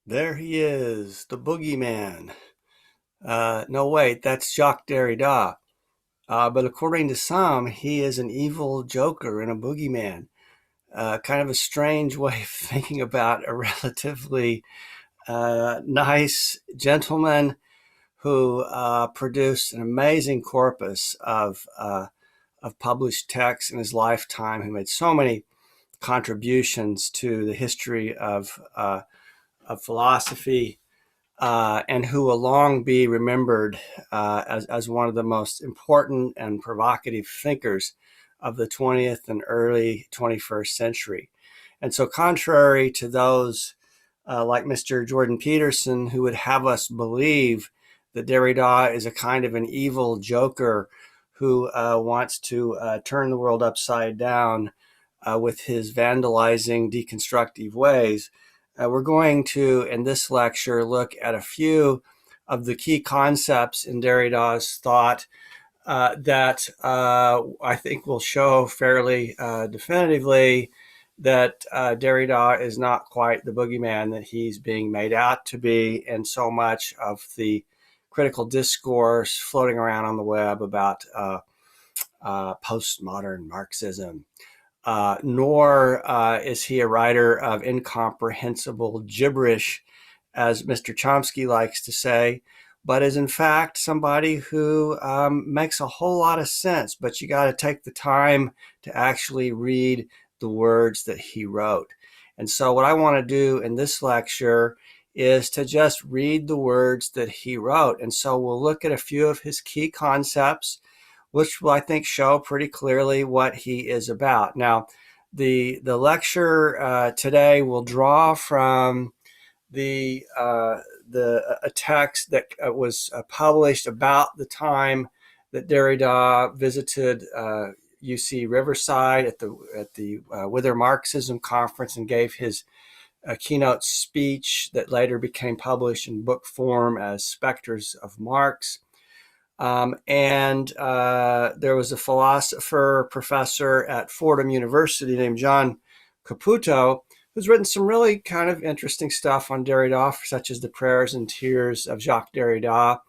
There he is, the boogeyman. No, wait, that's Jacques Derrida. But according to some, he is an evil joker and a boogeyman. Kind of a strange way of thinking about a relatively nice gentleman who produced an amazing corpus of published texts in his lifetime, who made so many contributions to the history of philosophy, and who will long be remembered as one of the most important and provocative thinkers of the 20th and early 21st century. And so, contrary to those like Mr. Jordan Peterson, who would have us believe that Derrida is a kind of an evil joker who wants to turn the world upside down with his vandalizing, deconstructive ways, we're going to, in this lecture, look at a few of the key concepts in Derrida's thought that I think will show fairly definitively that Derrida is not quite the boogeyman that he's being made out to be, and so much of the critical discourse floating around on the web about postmodern Marxism. Nor is he a writer of incomprehensible gibberish, as Mr. Chomsky likes to say, but is in fact somebody who makes a whole lot of sense. But you got to take the time to actually read the words that he wrote. And so what I want to do in this lecture is to just read the words that he wrote. And so we'll look at a few of his key concepts, which will, I think, show pretty clearly what he is about. Now, the lecture today will draw from a text that was published about the time that Derrida visited UC Riverside at the Wither Marxism conference and gave his keynote speech that later became published in book form as Specters of Marx. And there was a philosopher professor at Fordham University named John Caputo, who's written some really kind of interesting stuff on Derrida, such as The Prayers and Tears of Jacques Derrida,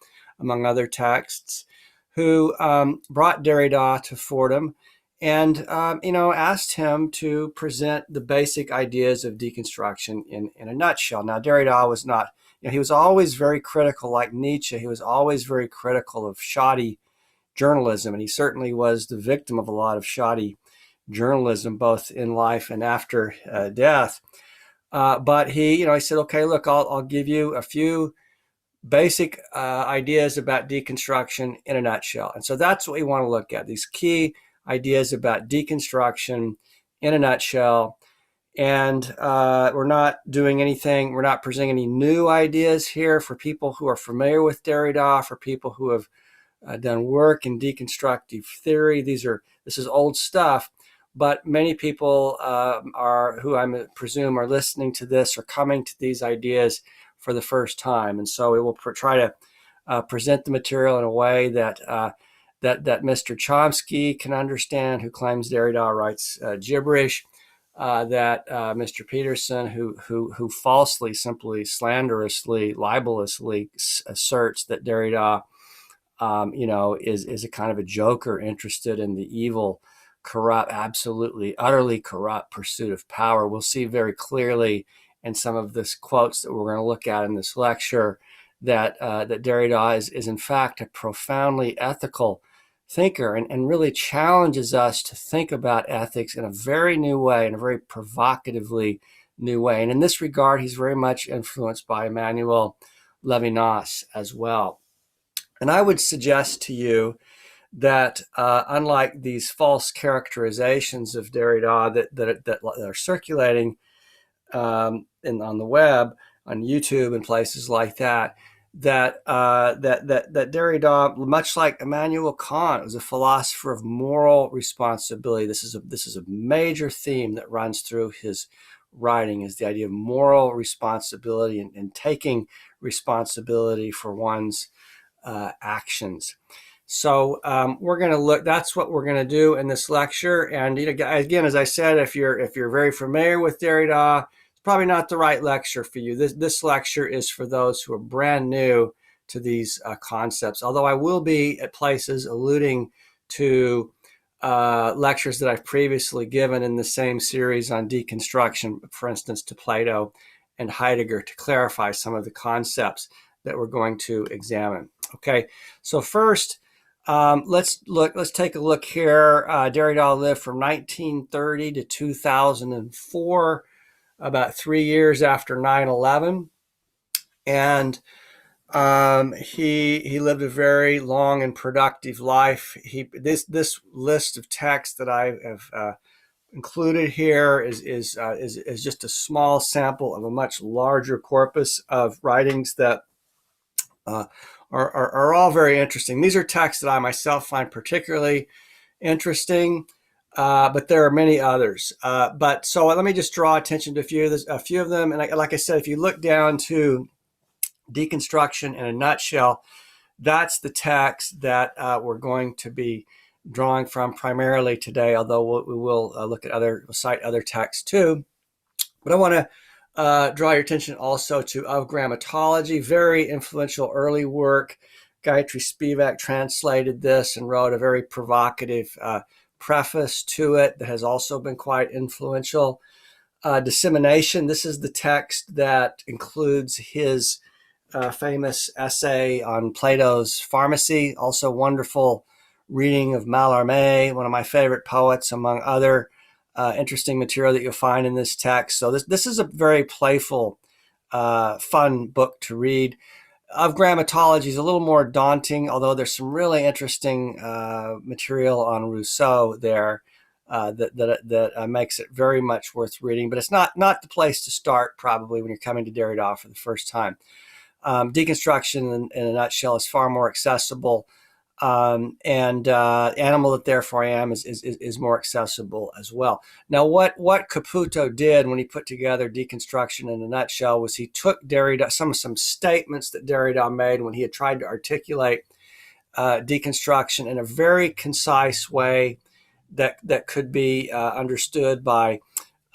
among other texts, who brought Derrida to Fordham and asked him to present the basic ideas of deconstruction in a nutshell. Now, Derrida was not, he was always very critical, like Nietzsche. He was always very critical of shoddy journalism, and he certainly was the victim of a lot of shoddy journalism, both in life and after death. But he said, okay, look, I'll give you a few basic ideas about deconstruction in a nutshell. And so that's what we want to look at, these key ideas about deconstruction in a nutshell. And we're not doing anything, we're not presenting any new ideas here for people who are familiar with Derrida, for people who have done work in deconstructive theory. This is old stuff, but many people who I presume are listening to this are coming to these ideas for the first time. And so we will try to present the material in a way that Mr. Chomsky can understand, who claims Derrida writes gibberish, that Mr. Peterson, who falsely, simply slanderously, libelously asserts that Derrida, is a kind of a joker interested in the evil, corrupt, absolutely, utterly corrupt pursuit of power. We'll see very clearly in some of this quotes that we're going to look at in this lecture that Derrida is in fact a profoundly ethical thinker, and really challenges us to think about ethics in a very new way, in a very provocatively new way. And in this regard, he's very much influenced by Emmanuel Levinas as well. And I would suggest to you that unlike these false characterizations of Derrida that are circulating on the web, on YouTube and places like that, that Derrida, much like Immanuel Kant, was a philosopher of moral responsibility. This is a major theme that runs through his writing, is the idea of moral responsibility and taking responsibility for one's actions. So we're going to look. That's what we're going to do in this lecture. And again, as I said, if you're very familiar with Derrida, probably not the right lecture for you. This lecture is for those who are brand new to these concepts, although I will be at places alluding to lectures that I've previously given in the same series on deconstruction, for instance, to Plato and Heidegger, to clarify some of the concepts that we're going to examine. Okay, so first, let's take a look here. Derrida lived from 1930 to 2004, about 3 years after 9/11, and he lived a very long and productive life. This list of texts that I have included here is just a small sample of a much larger corpus of writings that are all very interesting. These are texts that I myself find particularly interesting, but there are many others. But so let me just draw attention to a few of them. And like I said, if you look down to Deconstruction in a Nutshell, that's the text that we're going to be drawing from primarily today, although we will cite other texts too. But I want to draw your attention also to Of Grammatology, very influential early work. Gayatri Spivak translated this and wrote a very provocative preface to it that has also been quite influential. Dissemination, this is the text that includes his famous essay on Plato's Pharmacy, also wonderful reading of Mallarmé, one of my favorite poets, among other interesting material that you'll find in this text. So this is a very playful, fun book to read. Of Grammatology is a little more daunting, although there's some really interesting material on Rousseau there that makes it very much worth reading. But it's not the place to start probably when you're coming to Derrida for the first time. Deconstruction in a Nutshell is far more accessible, and Animal That Therefore I Am is more accessible as well. Now, what Caputo did when he put together Deconstruction in a Nutshell was he took Derrida, some statements that Derrida made when he had tried to articulate deconstruction in a very concise way that could be understood by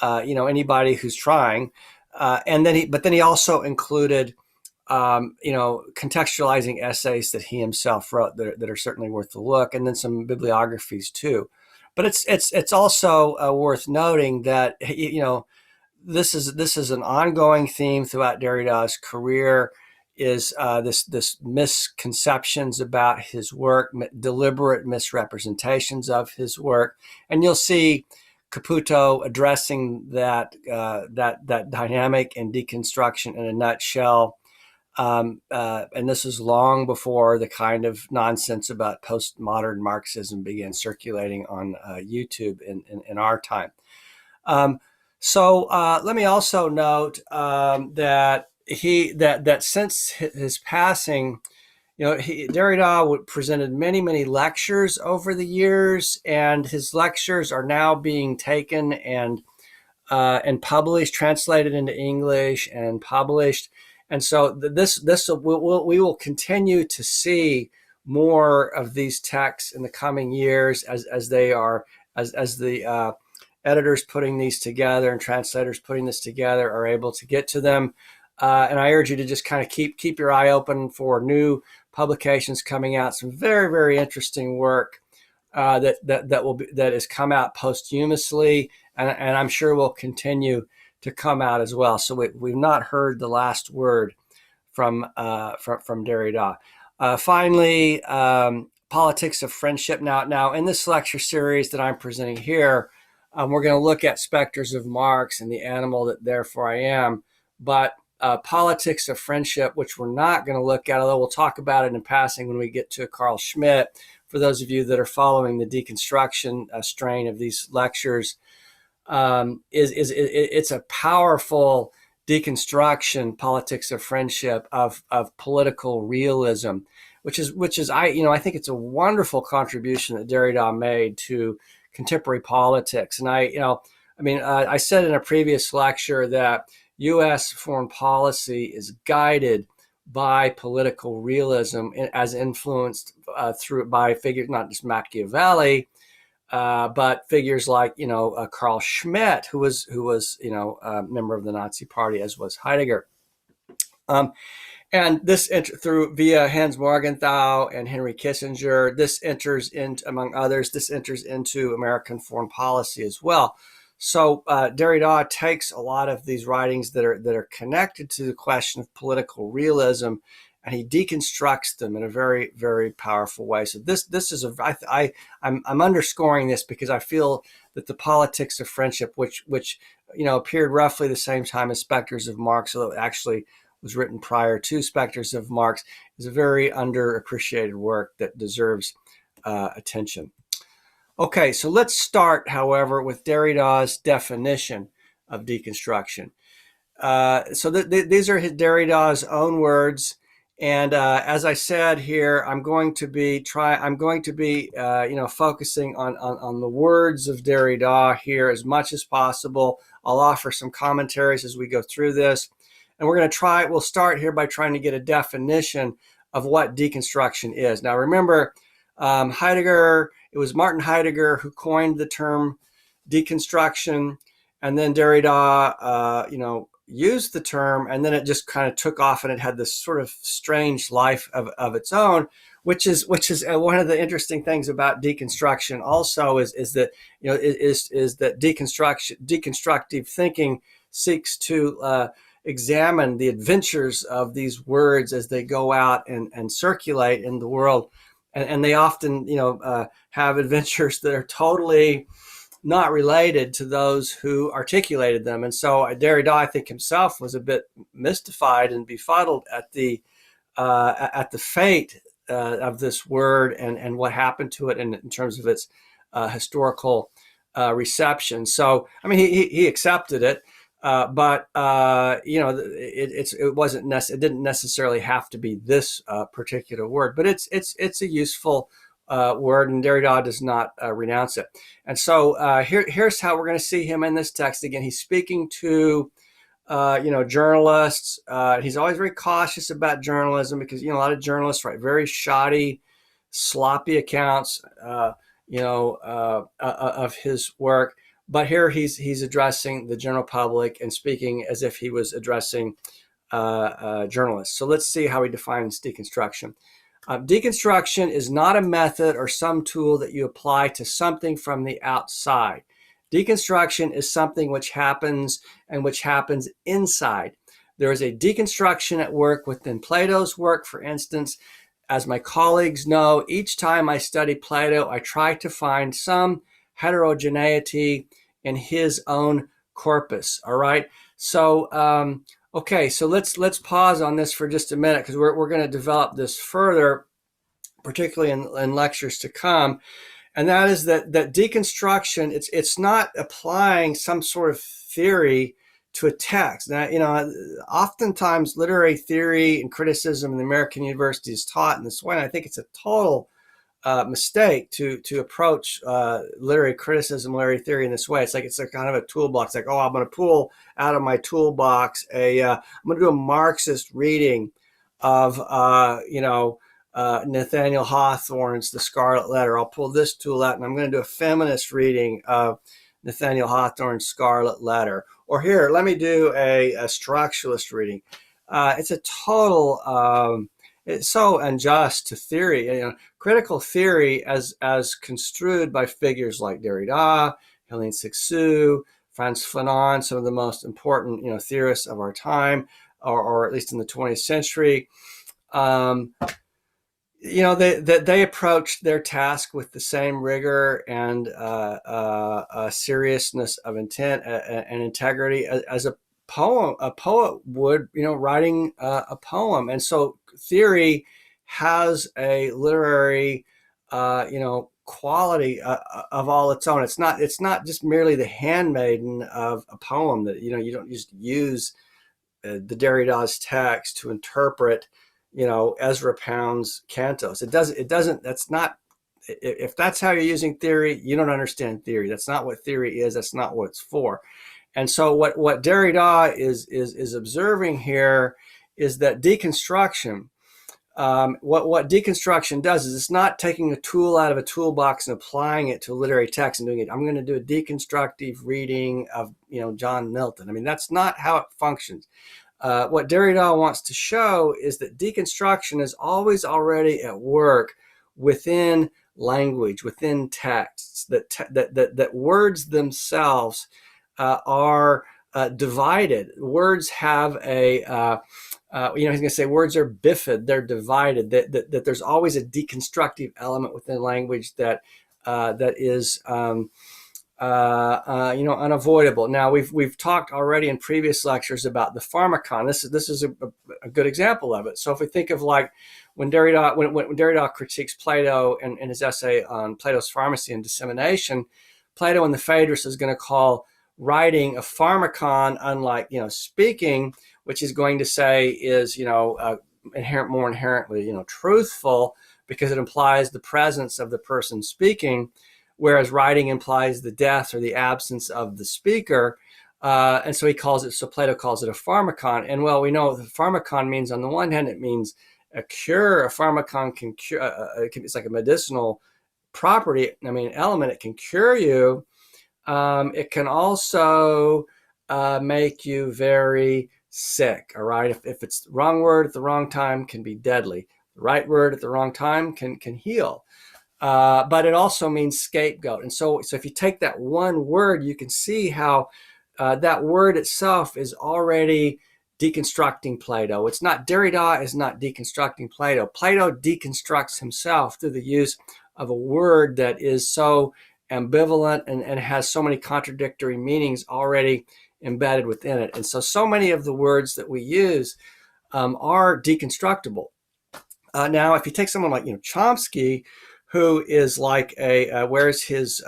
anybody who's trying, but then he also included contextualizing essays that he himself wrote that are certainly worth a look, and then some bibliographies too. But it's also worth noting that this is an ongoing theme throughout Derrida's career. Is this misconceptions about his work, deliberate misrepresentations of his work, and you'll see Caputo addressing that dynamic in Deconstruction in a Nutshell. And this is long before the kind of nonsense about postmodern Marxism began circulating on YouTube in our time. So let me also note that since his passing, Derrida presented many lectures over the years, and his lectures are now being taken and published, translated into English and published. And so we will continue to see more of these texts in the coming years as the editors putting these together and translators putting this together are able to get to them. And I urge you to just kind of keep your eye open for new publications coming out. Some very interesting work that has come out posthumously, and I'm sure will continue to come out as well. So we've not heard the last word from Derrida. Finally, Politics of Friendship. Now in this lecture series that I'm presenting here, we're going to look at Specters of Marx and the Animal That Therefore I Am. But Politics of Friendship, which we're not going to look at, although we'll talk about it in passing when we get to Carl Schmitt, for those of you that are following the deconstruction strain of these lectures, it's a powerful deconstruction, Politics of Friendship, of political realism, which is I think it's a wonderful contribution that Derrida made to contemporary politics. And I said in a previous lecture that U.S. foreign policy is guided by political realism as influenced by figures, not just Machiavelli, but figures like, Carl Schmitt, who was a member of the Nazi Party, as was Heidegger. And this via Hans Morgenthau and Henry Kissinger, this enters into, among others, this enters into American foreign policy as well. So Derrida takes a lot of these writings that are connected to the question of political realism, and he deconstructs them in a very, very powerful way. So this is I'm underscoring this because I feel that the Politics of Friendship, which appeared roughly the same time as Specters of Marx, although it actually was written prior to Specters of Marx, is a very underappreciated work that deserves attention. Okay, so let's start, however, with Derrida's definition of deconstruction. So these are Derrida's own words, and as I said here, I'm going to be focusing on the words of Derrida here as much as possible. I'll offer some commentaries as we go through this. And we'll start here by trying to get a definition of what deconstruction is. Now, remember, Heidegger, it was Martin Heidegger who coined the term deconstruction, and then Derrida, used the term, and then it just kind of took off, and it had this sort of strange life of its own, which is one of the interesting things about deconstruction. Also, is that deconstructive thinking seeks to examine the adventures of these words as they go out and circulate in the world. And they often, have adventures that are totally not related to those who articulated them. And so Derrida, I think himself, was a bit mystified and befuddled at the fate of this word and what happened to it in terms of its historical reception. So, I mean, he accepted it. But it didn't necessarily have to be this particular word, but it's a useful word, and Derrida does not renounce it. And so here's how we're going to see him in this text. Again, he's speaking to journalists. He's always very cautious about journalism because a lot of journalists write very shoddy, sloppy accounts of his work. But here he's addressing the general public and speaking as if he was addressing journalists. So let's see how he defines deconstruction. Deconstruction is not a method or some tool that you apply to something from the outside. Deconstruction is something which happens inside. There is a deconstruction at work within Plato's work, for instance. As my colleagues know, each time I study Plato, I try to find some heterogeneity in his own corpus. All right. So, so let's pause on this for just a minute because we're going to develop this further, particularly in lectures to come. And that is that deconstruction, it's not applying some sort of theory to a text. Now, oftentimes literary theory and criticism in the American university is taught in this way, and I think it's a total mistake to approach literary criticism, literary theory in this way. It's a kind of a toolbox. Like, I'm going to pull out of my toolbox I'm going to do a Marxist reading of Nathaniel Hawthorne's The Scarlet Letter. I'll pull this tool out, and I'm going to do a feminist reading of Nathaniel Hawthorne's Scarlet Letter. Or here, let me do a structuralist reading. It's a total. It's so unjust to theory. Critical theory, as construed by figures like Derrida, Helene Cixous, Frantz Fanon, some of the most important theorists of our time, or at least in the 20th century. They approached their task with the same rigor and seriousness of intent and integrity as a poet would, writing a poem. And so theory has a literary, quality of all its own. It's not just merely the handmaiden of a poem that, you don't just use the Derrida's text to interpret, Ezra Pound's cantos. If that's how you're using theory, you don't understand theory. That's not what theory is. That's not what it's for. And so what Derrida is observing here is that deconstruction what deconstruction does is it's not taking a tool out of a toolbox and applying it to a literary text and doing it. I'm going to do a deconstructive reading of John Milton. I mean, that's not how it functions. What Derrida wants to show is that deconstruction is always already at work within language, within texts. That words themselves are divided. Words have a he's going to say words are bifid, they're divided, that there's always a deconstructive element within language that is unavoidable. Now we've talked already in previous lectures about the pharmacon. This is a good example of it. So if we think of like when Derrida critiques Plato in his essay on Plato's pharmacy and dissemination, Plato in the Phaedrus is going to call writing a pharmacon, unlike speaking, which is going to say is more inherently truthful, because it implies the presence of the person speaking, whereas writing implies the death or the absence of the speaker. And so Plato calls it a pharmacon. And well, we know what the pharmacon means. On the one hand, it means a cure. A pharmacon can cure. It's like a medicinal property. I mean, element. It can cure you. It can also make you very sick. All right. If it's the wrong word at the wrong time, can be deadly. The right word at the wrong time can heal. But it also means scapegoat. And so if you take that one word, you can see how that word itself is already deconstructing Plato. It's not, Derrida is not deconstructing Plato. Plato deconstructs himself through the use of a word that is so ambivalent and has so many contradictory meanings already embedded within it. And so many of the words that we use are deconstructible. Now, if you take someone like Chomsky, who is like wears his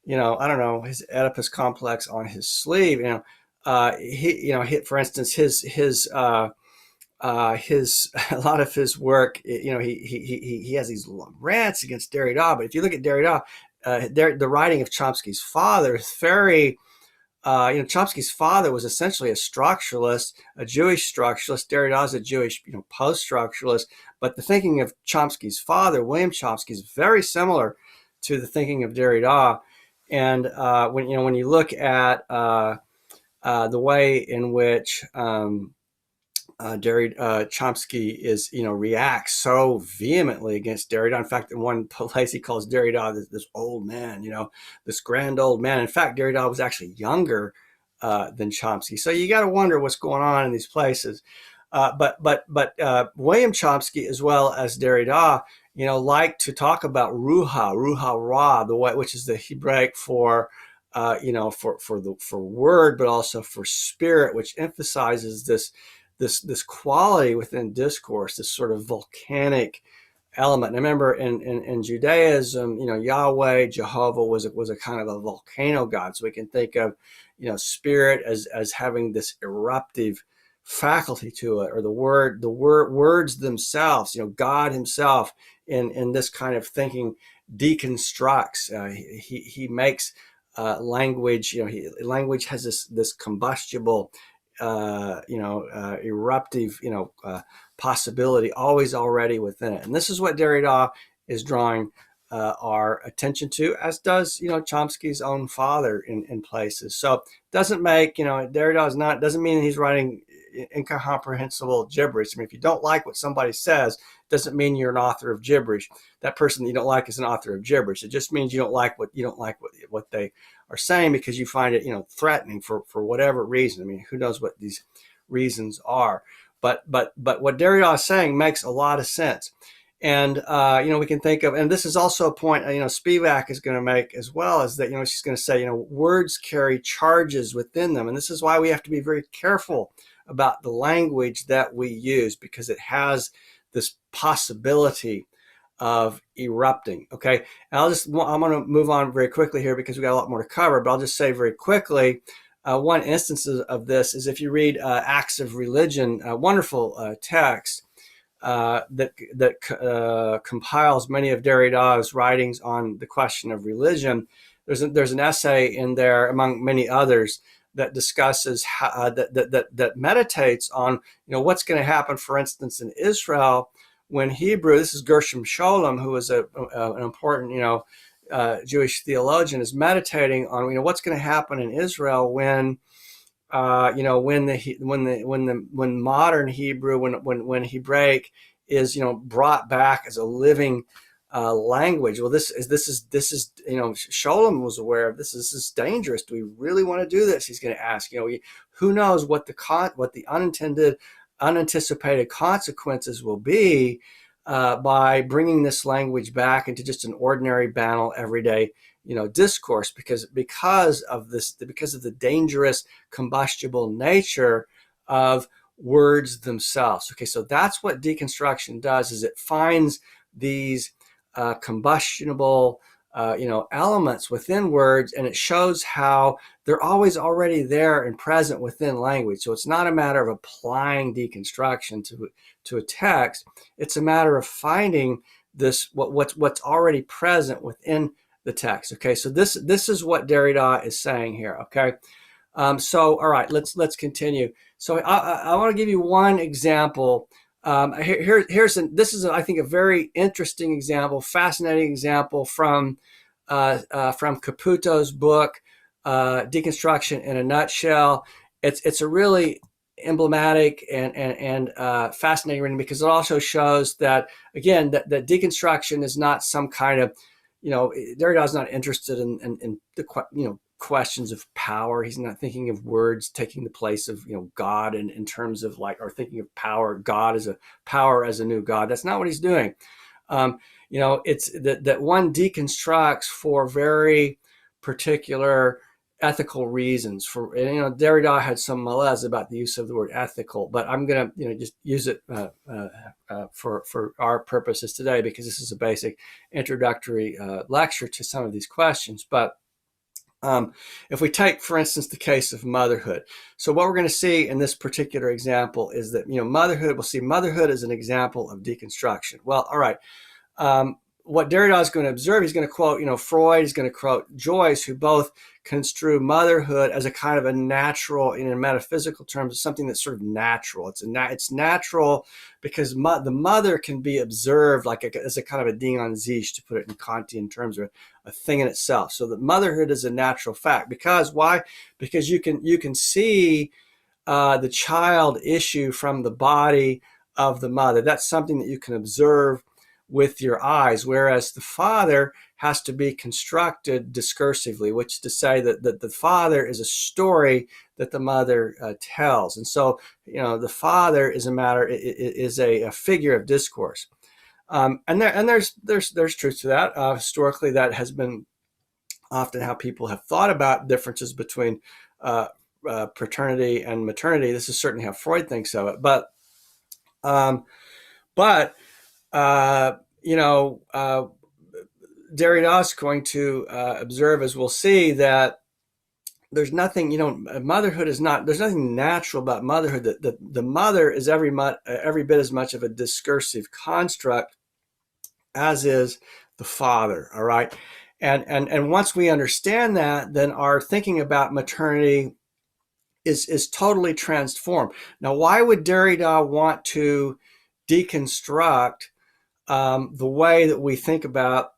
his Oedipus complex on his sleeve. For instance, his a lot of his work, he has these rants against Derrida. But if you look at Derrida, the writing of Chomsky's father is very. Chomsky's father was essentially a structuralist, a Jewish structuralist. Derrida is a Jewish, post-structuralist. But the thinking of Chomsky's father, William Chomsky, is very similar to the thinking of Derrida. And when you look at the way in which Chomsky reacts so vehemently against Derrida. In fact, in one place he calls Derrida this old man, this grand old man. In fact, Derrida was actually younger than Chomsky. So you got to wonder what's going on in these places. But William Chomsky, as well as Derrida, like to talk about ruha ra, the way, which is the Hebraic for word, but also for spirit, which emphasizes this quality within discourse, this sort of volcanic element. And I remember in Judaism, Yahweh, Jehovah was a kind of a volcano god. So we can think of, spirit as having this eruptive faculty to it, or the words themselves, God himself in this kind of thinking deconstructs. He makes language, language has this combustible, eruptive, possibility always already within it. And this is what Derrida is drawing our attention to, as does, Chomsky's own father in places. So doesn't make, Derrida doesn't mean he's writing incomprehensible gibberish. I mean, if you don't like what somebody says, doesn't mean you're an author of gibberish. That person that you don't like is an author of gibberish. It just means you don't like what they are saying, because you find it, threatening for whatever reason. I mean, who knows what these reasons are? But what Derrida is saying makes a lot of sense. And we can think of, and this is also a point Spivak is going to make as well, is that she's going to say words carry charges within them, and this is why we have to be very careful about the language that we use, because it has this possibility of erupting. Okay, and I'm going to move on very quickly here because we got a lot more to cover, but I'll just say very quickly, one instance of this is if you read Acts of Religion, a wonderful text that compiles many of Derrida's writings on the question of religion. There's an essay in there, among many others, that discusses how, that meditates on what's going to happen, for instance, in Israel when Hebrew. This is Gershom Scholem, who is an important Jewish theologian, is meditating on what's going to happen in Israel when when modern Hebrew, when Hebraic is brought back as a living language. Well, this is Scholem was aware of this. This is dangerous. Do we really want to do this? He's going to ask. Who knows what the unanticipated consequences will be by bringing this language back into just an ordinary, banal, everyday discourse, because of the dangerous combustible nature of words themselves. Okay, so that's what deconstruction does, is it finds these combustible elements within words, and it shows how they're always already there and present within language. So it's not a matter of applying deconstruction to a text. It's a matter of finding this what's already present within the text. Okay, so this is what Derrida is saying here. Okay, so all right, let's continue. So I want to give you one example. This is I think a very interesting example, fascinating example from Caputo's book, Deconstruction in a Nutshell. It's a really emblematic and fascinating reading, because it also shows that, again, that deconstruction is not some kind of, Derrida is not interested in the questions of power. He's not thinking of words taking the place of God in terms of or thinking of power, God as a new God. That's not what he's doing. It's that one deconstructs for very particular ethical reasons. Derrida had some malaise about the use of the word ethical, but I'm going to just use it for our purposes today, because this is a basic introductory lecture to some of these questions. But if we take, for instance, the case of motherhood, so what we're going to see in this particular example is that motherhood. We'll see motherhood as an example of deconstruction. Well, all right. What Derrida is going to observe, he's going to quote, Freud, he's going to quote Joyce, who both construe motherhood as a kind of a natural, in metaphysical terms, something that's sort of natural. It's natural because the mother can be observed as a kind of a Ding an sich, to put it in Kantian terms, or a thing in itself. So that motherhood is a natural fact. Because why? Because you can see the child issue from the body of the mother. That's something that you can observe with your eyes, whereas the father has to be constructed discursively, which is to say that the father is a story that the mother tells. And so, the father is a figure of discourse. And there's truth to that. Historically, that has been often how people have thought about differences between paternity and maternity. This is certainly how Freud thinks of it. But Derrida is going to observe, as we'll see, that there's nothing, motherhood is not, there's nothing natural about motherhood. That the mother is every bit as much of a discursive construct as is the father. All right. And once we understand that, then our thinking about maternity is totally transformed. Now, why would Derrida want to deconstruct the way that we think about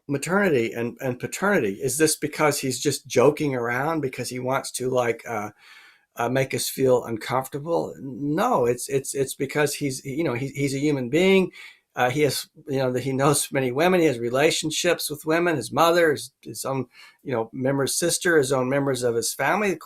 maternity and paternity? Is this because he's just joking around because he wants to make us feel uncomfortable? No, it's because he's a human being. He has he knows many women. He has relationships with women. His mother, his own members, sister, his own members of his family.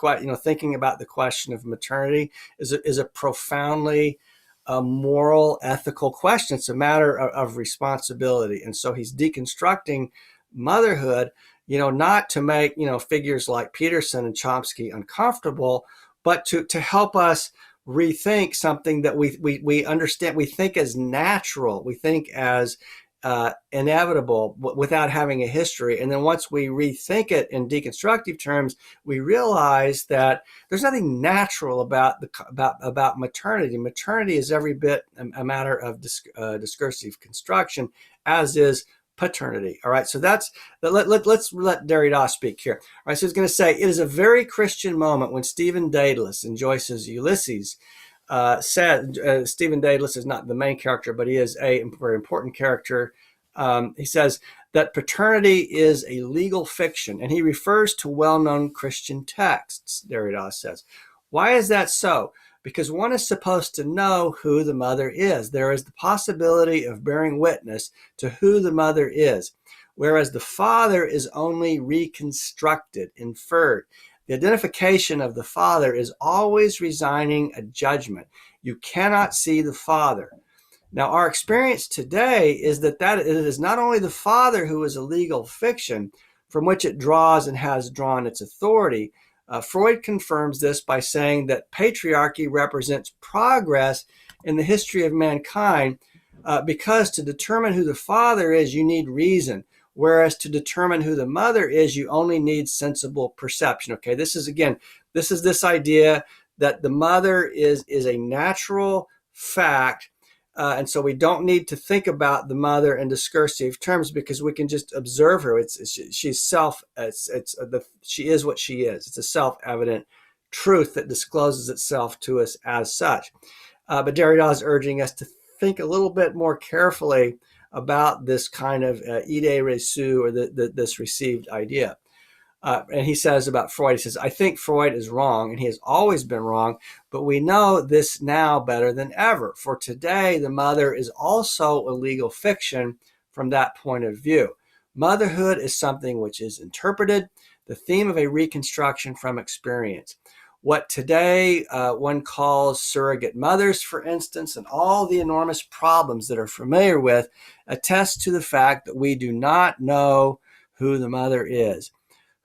Thinking about the question of maternity is a profoundly moral, ethical question. It's a matter of responsibility. And so he's deconstructing motherhood, not to make, figures like Peterson and Chomsky uncomfortable, but to help us rethink something that we understand, we think as natural, we think as inevitable without having a history. And then once we rethink it in deconstructive terms, we realize that there's nothing natural about maternity. Maternity is every bit a matter of discursive construction, as is paternity. All right, so let's let Derrida speak here. All right, so he's going to say, it is a very Christian moment when Stephen Dedalus in Joyce's Ulysses said, Stephen Dedalus is not the main character, but he is a very important character. He says that paternity is a legal fiction, and he refers to well-known Christian texts, Derrida says. Why is that so? Because one is supposed to know who the mother is. There is the possibility of bearing witness to who the mother is, whereas the father is only reconstructed, inferred. The identification of the father is always resigning a judgment. You cannot see the father. Now, our experience today is that it is not only the father who is a legal fiction from which it draws and has drawn its authority. Freud confirms this by saying that patriarchy represents progress in the history of mankind because to determine who the father is, you need reason. Whereas to determine who the mother is, you only need sensible perception. Okay, this is this idea that the mother is a natural fact, and so we don't need to think about the mother in discursive terms because we can just observe her. She is what she is. It's a self-evident truth that discloses itself to us as such. But Derrida is urging us to think a little bit more carefully about this kind of idée reçue, or this received idea. And he says about Freud, he says, I think Freud is wrong, and he has always been wrong, but we know this now better than ever. For today, the mother is also a legal fiction from that point of view. Motherhood is something which is interpreted, the theme of a reconstruction from experience. What today one calls surrogate mothers, for instance, and all the enormous problems that are familiar with, attest to the fact that we do not know who the mother is.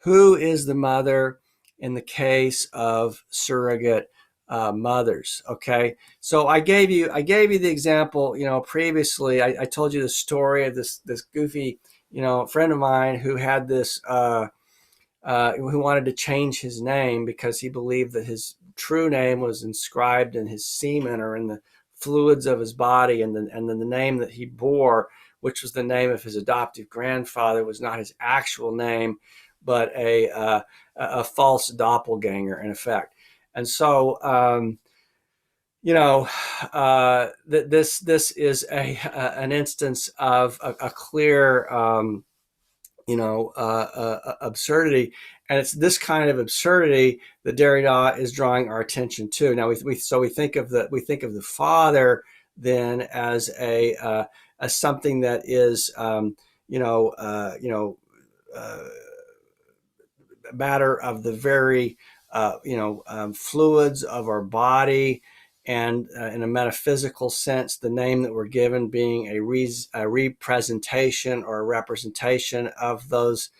Who is the mother in the case of surrogate mothers? Okay, so I gave you the example. Previously I told you the story of this goofy friend of mine who had this. Who wanted to change his name because he believed that his true name was inscribed in his semen or in the fluids of his body, and then the name that he bore, which was the name of his adoptive grandfather, was not his actual name, but a false doppelganger in effect. And so, this is an instance of a clear absurdity, and it's this kind of absurdity that Derrida is drawing our attention to. Now, we think of the father then as as something that is matter of the very fluids of our body, and in a metaphysical sense, the name that we're given being a representation or a representation of those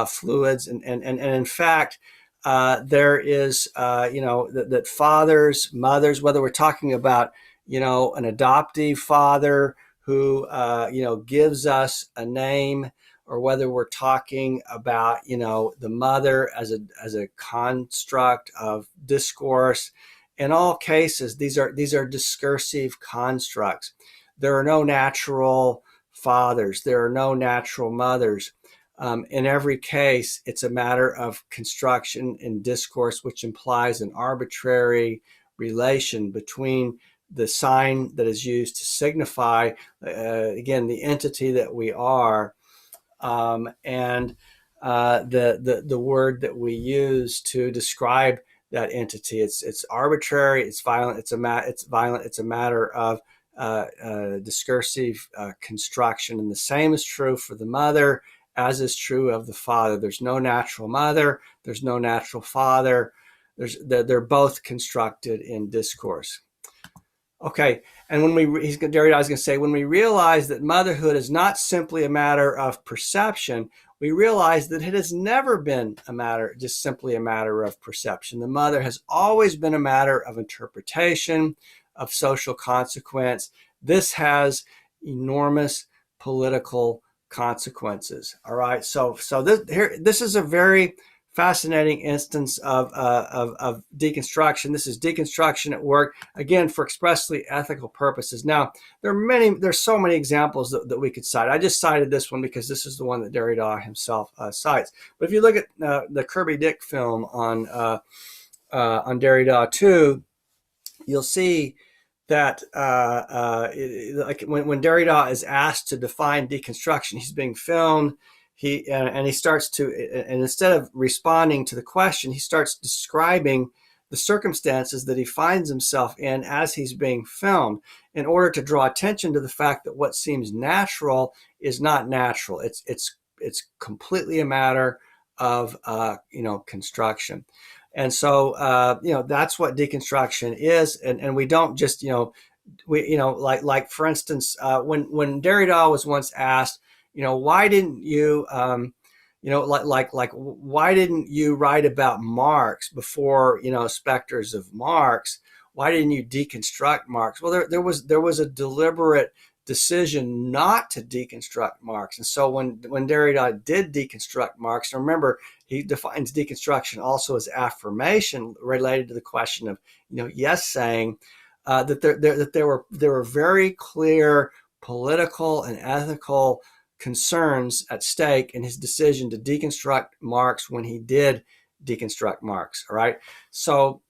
fluids. And in fact, there is, that fathers, mothers, whether we're talking about, an adoptive father who, gives us a name, or whether we're talking about, the mother as a construct of discourse. In all cases, these are discursive constructs. There are no natural fathers. There are no natural mothers. In every case, it's a matter of construction in discourse, which implies an arbitrary relation between the sign that is used to signify, again, the entity that we are, and the word that we use to describe that entity. It's arbitrary. It's violent. It's violent. It's a matter of discursive construction, and the same is true for the mother as is true of the father. There's no natural mother. There's no natural father. They're both constructed in discourse. Okay, and Derrida is going to say, when we realize that motherhood is not simply a matter of perception, we realize that it has never been just simply a matter of perception. The mother has always been a matter of interpretation, of social consequence. This has enormous political consequences. All right, so this is a very fascinating instance of deconstruction. This is deconstruction at work, again, for expressly ethical purposes. Now, there's so many examples that we could cite. I just cited this one because this is the one that Derrida himself cites. But if you look at the Kirby Dick film on Derrida too, you'll see that like when Derrida is asked to define deconstruction, he's being filmed. He starts to, and instead of responding to the question, he starts describing the circumstances that he finds himself in as he's being filmed, in order to draw attention to the fact that what seems natural is not natural. It's completely a matter of construction. And so that's what deconstruction is, and we don't just like for instance, when Derrida was once asked, why didn't you why didn't you write about Marx before Specters of Marx? Why didn't you deconstruct Marx? Well, there was a deliberate decision not to deconstruct Marx. And so when Derrida did deconstruct Marx, and remember, he defines deconstruction also as affirmation related to the question of yes saying, that there were very clear political and ethical concerns at stake in his decision to deconstruct Marx when he did deconstruct Marx. All right. So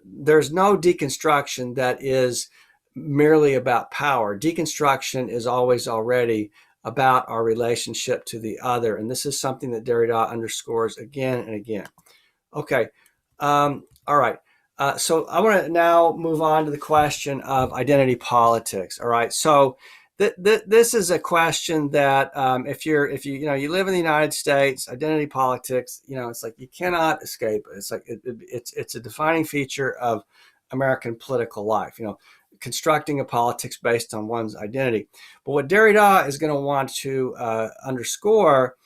there's no deconstruction that is merely about power. Deconstruction is always already about our relationship to the other. And this is something that Derrida underscores again and again. Okay. All right. So I want to now move on to the question of identity politics. All right. So this is a question that if you live in the United States, identity politics, it's like you cannot escape it. It's like it's a defining feature of American political life. Constructing a politics based on one's identity. But what Derrida is going to want to underscore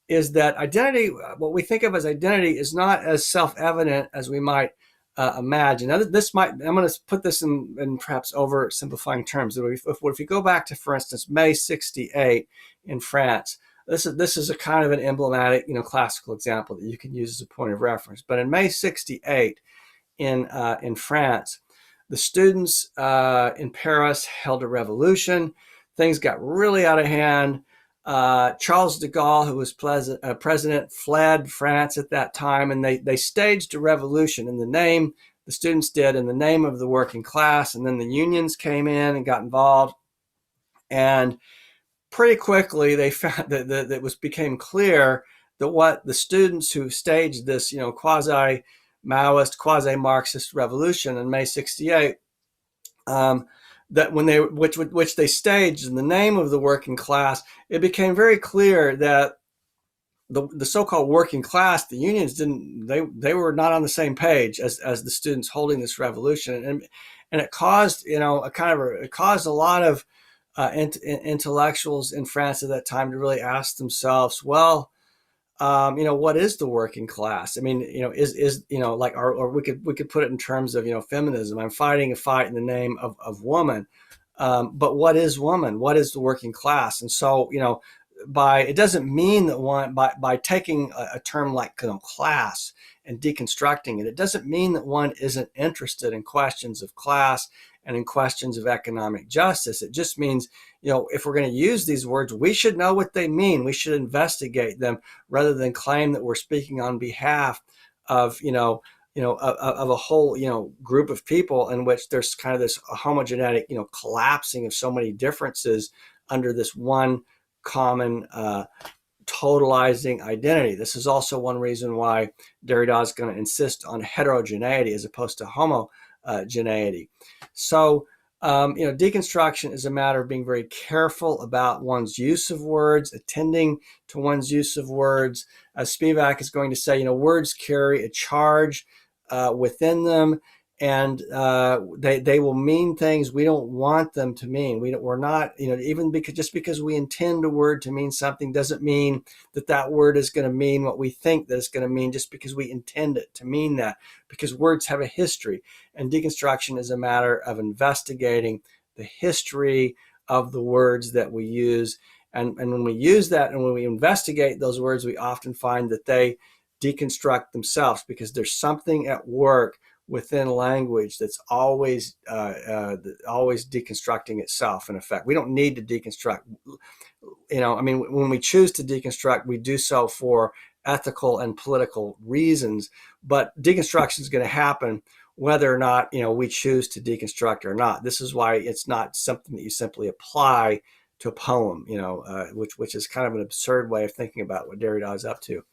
is that identity, what we think of as identity, is not as self-evident as we might imagine. Now, I'm going to put this in perhaps oversimplifying terms. If you go back to, for instance, May 68 in France, this is a kind of an emblematic, classical example that you can use as a point of reference. But in May 68 in France, the students in Paris held a revolution. Things got really out of hand. Charles de Gaulle, who was president, fled France at that time, and they staged a revolution the students did, in the name of the working class. And then the unions came in and got involved. And pretty quickly, they found that it became clear that what the students who staged this, quasi-Maoist, quasi-Marxist revolution in May 68, that when which they staged in the name of the working class, it became very clear that the so-called working class, the unions, they were not on the same page as the students holding this revolution, and it caused it caused a lot of intellectuals in France at that time to really ask themselves, well, what is the working class? I mean, or we could put it in terms of, feminism. I'm fighting a fight in the name of woman. But what is woman? What is the working class? And so, it doesn't mean that by taking a term like class and deconstructing it, it doesn't mean that one isn't interested in questions of class and in questions of economic justice. It just means, if we're going to use these words, we should know what they mean. We should investigate them rather than claim that we're speaking on behalf of, of a whole, group of people in which there's kind of this homogenetic, collapsing of so many differences under this one common totalizing identity. This is also one reason why Derrida is going to insist on heterogeneity as opposed to homogeneity. So, deconstruction is a matter of being very careful about one's use of words, attending to one's use of words. As Spivak is going to say, words carry a charge within them, and they will mean things we don't want them to mean. We're not, even because we intend a word to mean something doesn't mean that word is going to mean what we think that it's going to mean just because we intend it to mean that, because words have a history, and deconstruction is a matter of investigating the history of the words that we use. And when we use that and when we investigate those words, we often find that they deconstruct themselves, because there's something at work within language that's always deconstructing itself. In effect, we don't need to deconstruct. I mean, when we choose to deconstruct, we do so for ethical and political reasons. But deconstruction is going to happen whether or not we choose to deconstruct or not. This is why it's not something that you simply apply to a poem, which is kind of an absurd way of thinking about what Derrida is up to.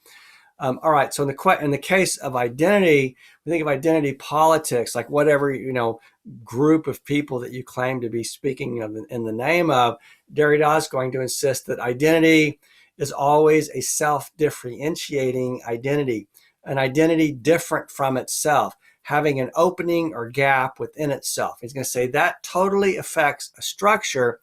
All right, so in the case of identity, we think of identity politics, like whatever group of people that you claim to be speaking of in the name of. Derrida is going to insist that identity is always a self-differentiating identity, an identity different from itself, having an opening or gap within itself. He's going to say that totally affects a structure,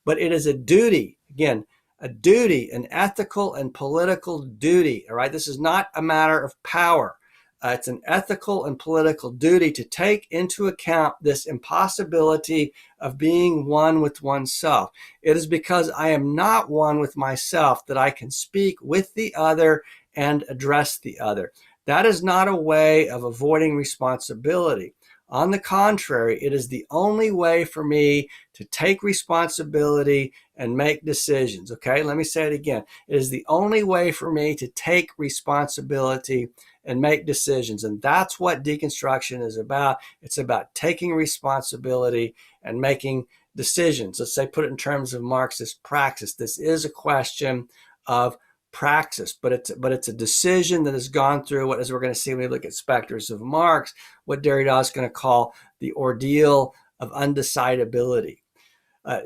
but it is a duty, again, a duty, an ethical and political duty. All right, this is not a matter of power. It's an ethical and political duty to take into account this impossibility of being one with oneself. It is because I am not one with myself that I can speak with the other and address the other. That is not a way of avoiding responsibility. On the contrary, it is the only way for me to take responsibility and make decisions. Okay, let me say it again. It is the only way for me to take responsibility and make decisions. And that's what deconstruction is about. It's about taking responsibility and making decisions. Let's say, put it in terms of Marxist praxis. This is a question of praxis, but it's a decision that has gone through what, as we're going to see when we look at Specters of Marx, what Derrida is going to call the ordeal of undecidability.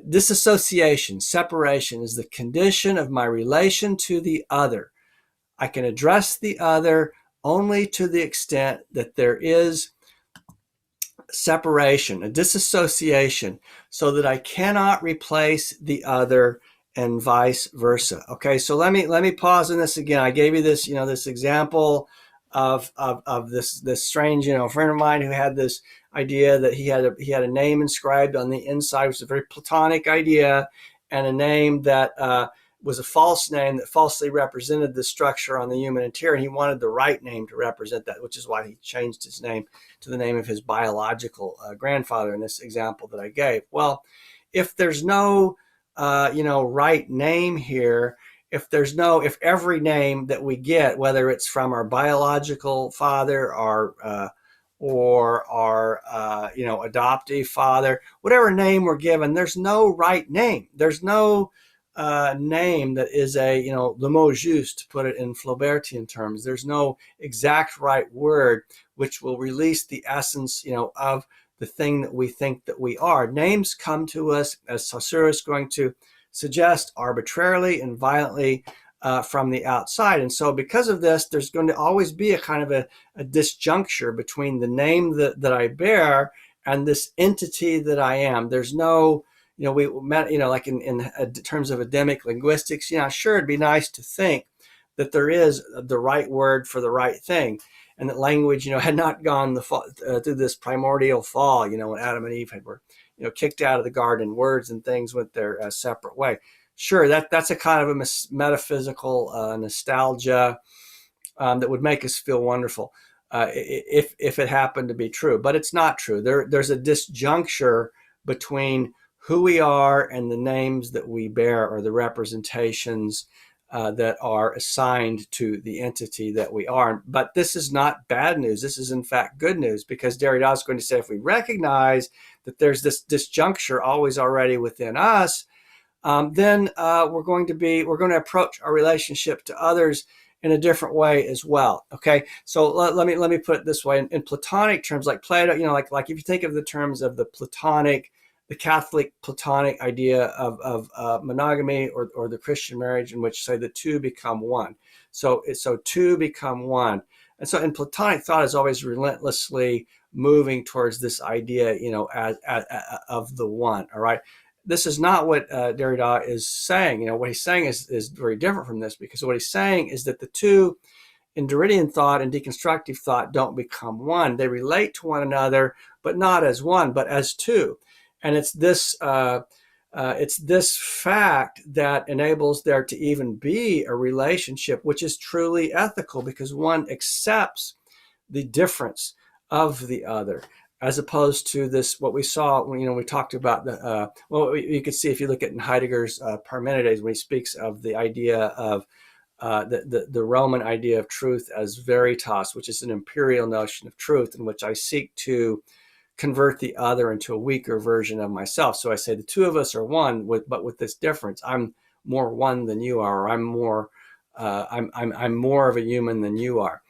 Disassociation, separation, is the condition of my relation to the other. I can address the other only to the extent that there is separation, a disassociation, so that I cannot replace the other, and vice versa. Okay, so let me pause on this again. I gave you this, this example of this strange, friend of mine who had this idea that he had a name inscribed on the inside, which was a very Platonic idea, and a name that was a false name that falsely represented the structure on the human interior. And he wanted the right name to represent that, which is why he changed his name to the name of his biological grandfather in this example that I gave. Well, if there's no right name here, if every name that we get, whether it's from our biological father or our adoptive father, whatever name we're given, there's no right name. There's no name that is le mot juste, to put it in Flaubertian terms. There's no exact right word which will release the essence, of the thing that we think that we are. Names come to us, as Saussure is going to suggest, arbitrarily and violently from the outside. And so because of this, there's going to always be a kind of a disjuncture between the name that I bear and this entity that I am. There's no, we met, like in terms of Adamic linguistics, sure, it'd be nice to think that there is the right word for the right thing, and that language, had not gone through this primordial fall, when Adam and Eve were, kicked out of the garden. Words and things went their separate way. Sure, that's a kind of a metaphysical nostalgia that would make us feel wonderful if it happened to be true. But it's not true. There's a disjuncture between who we are and the names that we bear, or the representations that are assigned to the entity that we are. But this is not bad news. This is in fact good news, because Derrida is going to say if we recognize that there's this disjuncture always already within us, then we're going to approach our relationship to others in a different way as well. Okay, so let me put it this way: in Platonic terms, like Plato, like if you think of the terms of the Catholic Platonic idea of monogamy, or the Christian marriage, in which say the two become one. So two become one. And so in Platonic thought is always relentlessly moving towards this idea, of the one. All right. This is not what Derrida is saying. What he's saying is very different from this, because what he's saying is that the two in Derridian thought and deconstructive thought don't become one. They relate to one another, but not as one, but as two. And it's this It's this fact that enables there to even be a relationship which is truly ethical, because one accepts the difference of the other, as opposed to this, what we saw when, we talked about the, well, you could see if you look at in Heidegger's Parmenides, when he speaks of the idea of the Roman idea of truth as veritas, which is an imperial notion of truth in which I seek to convert the other into a weaker version of myself. So I say the two of us are one, but with this difference: I'm more one than you are, or I'm more I'm more of a human than you are,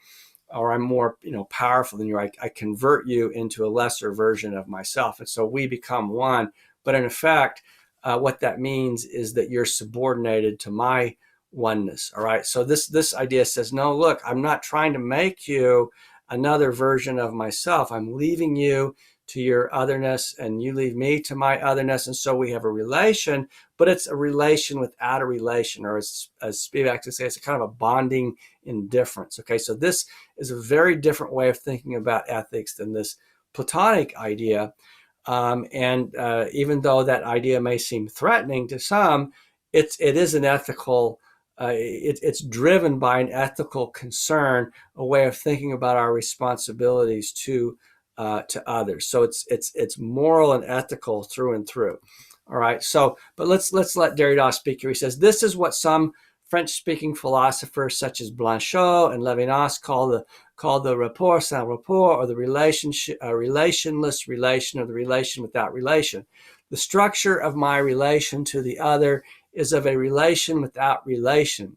or I'm more powerful than you are. I convert you into a lesser version of myself, and so we become one. But in effect, what that means is that you're subordinated to my oneness. All right. So this idea says, no, look, I'm not trying to make you another version of myself. I'm leaving you to your otherness, and you leave me to my otherness, and so we have a relation, but it's a relation without a relation, or as Spivak would say, it's a kind of a bonding indifference. Okay, so this is a very different way of thinking about ethics than this Platonic idea, and even though that idea may seem threatening to some, it is an ethical. It's driven by an ethical concern, a way of thinking about our responsibilities to others. So it's moral and ethical through and through. All right. So, but let's let Derrida speak here. He says this is what some French-speaking philosophers such as Blanchot and Levinas call the rapport sans rapport, or the relationship, relationless relation, or the relation without relation. The structure of my relation to the other is of a relation without relation.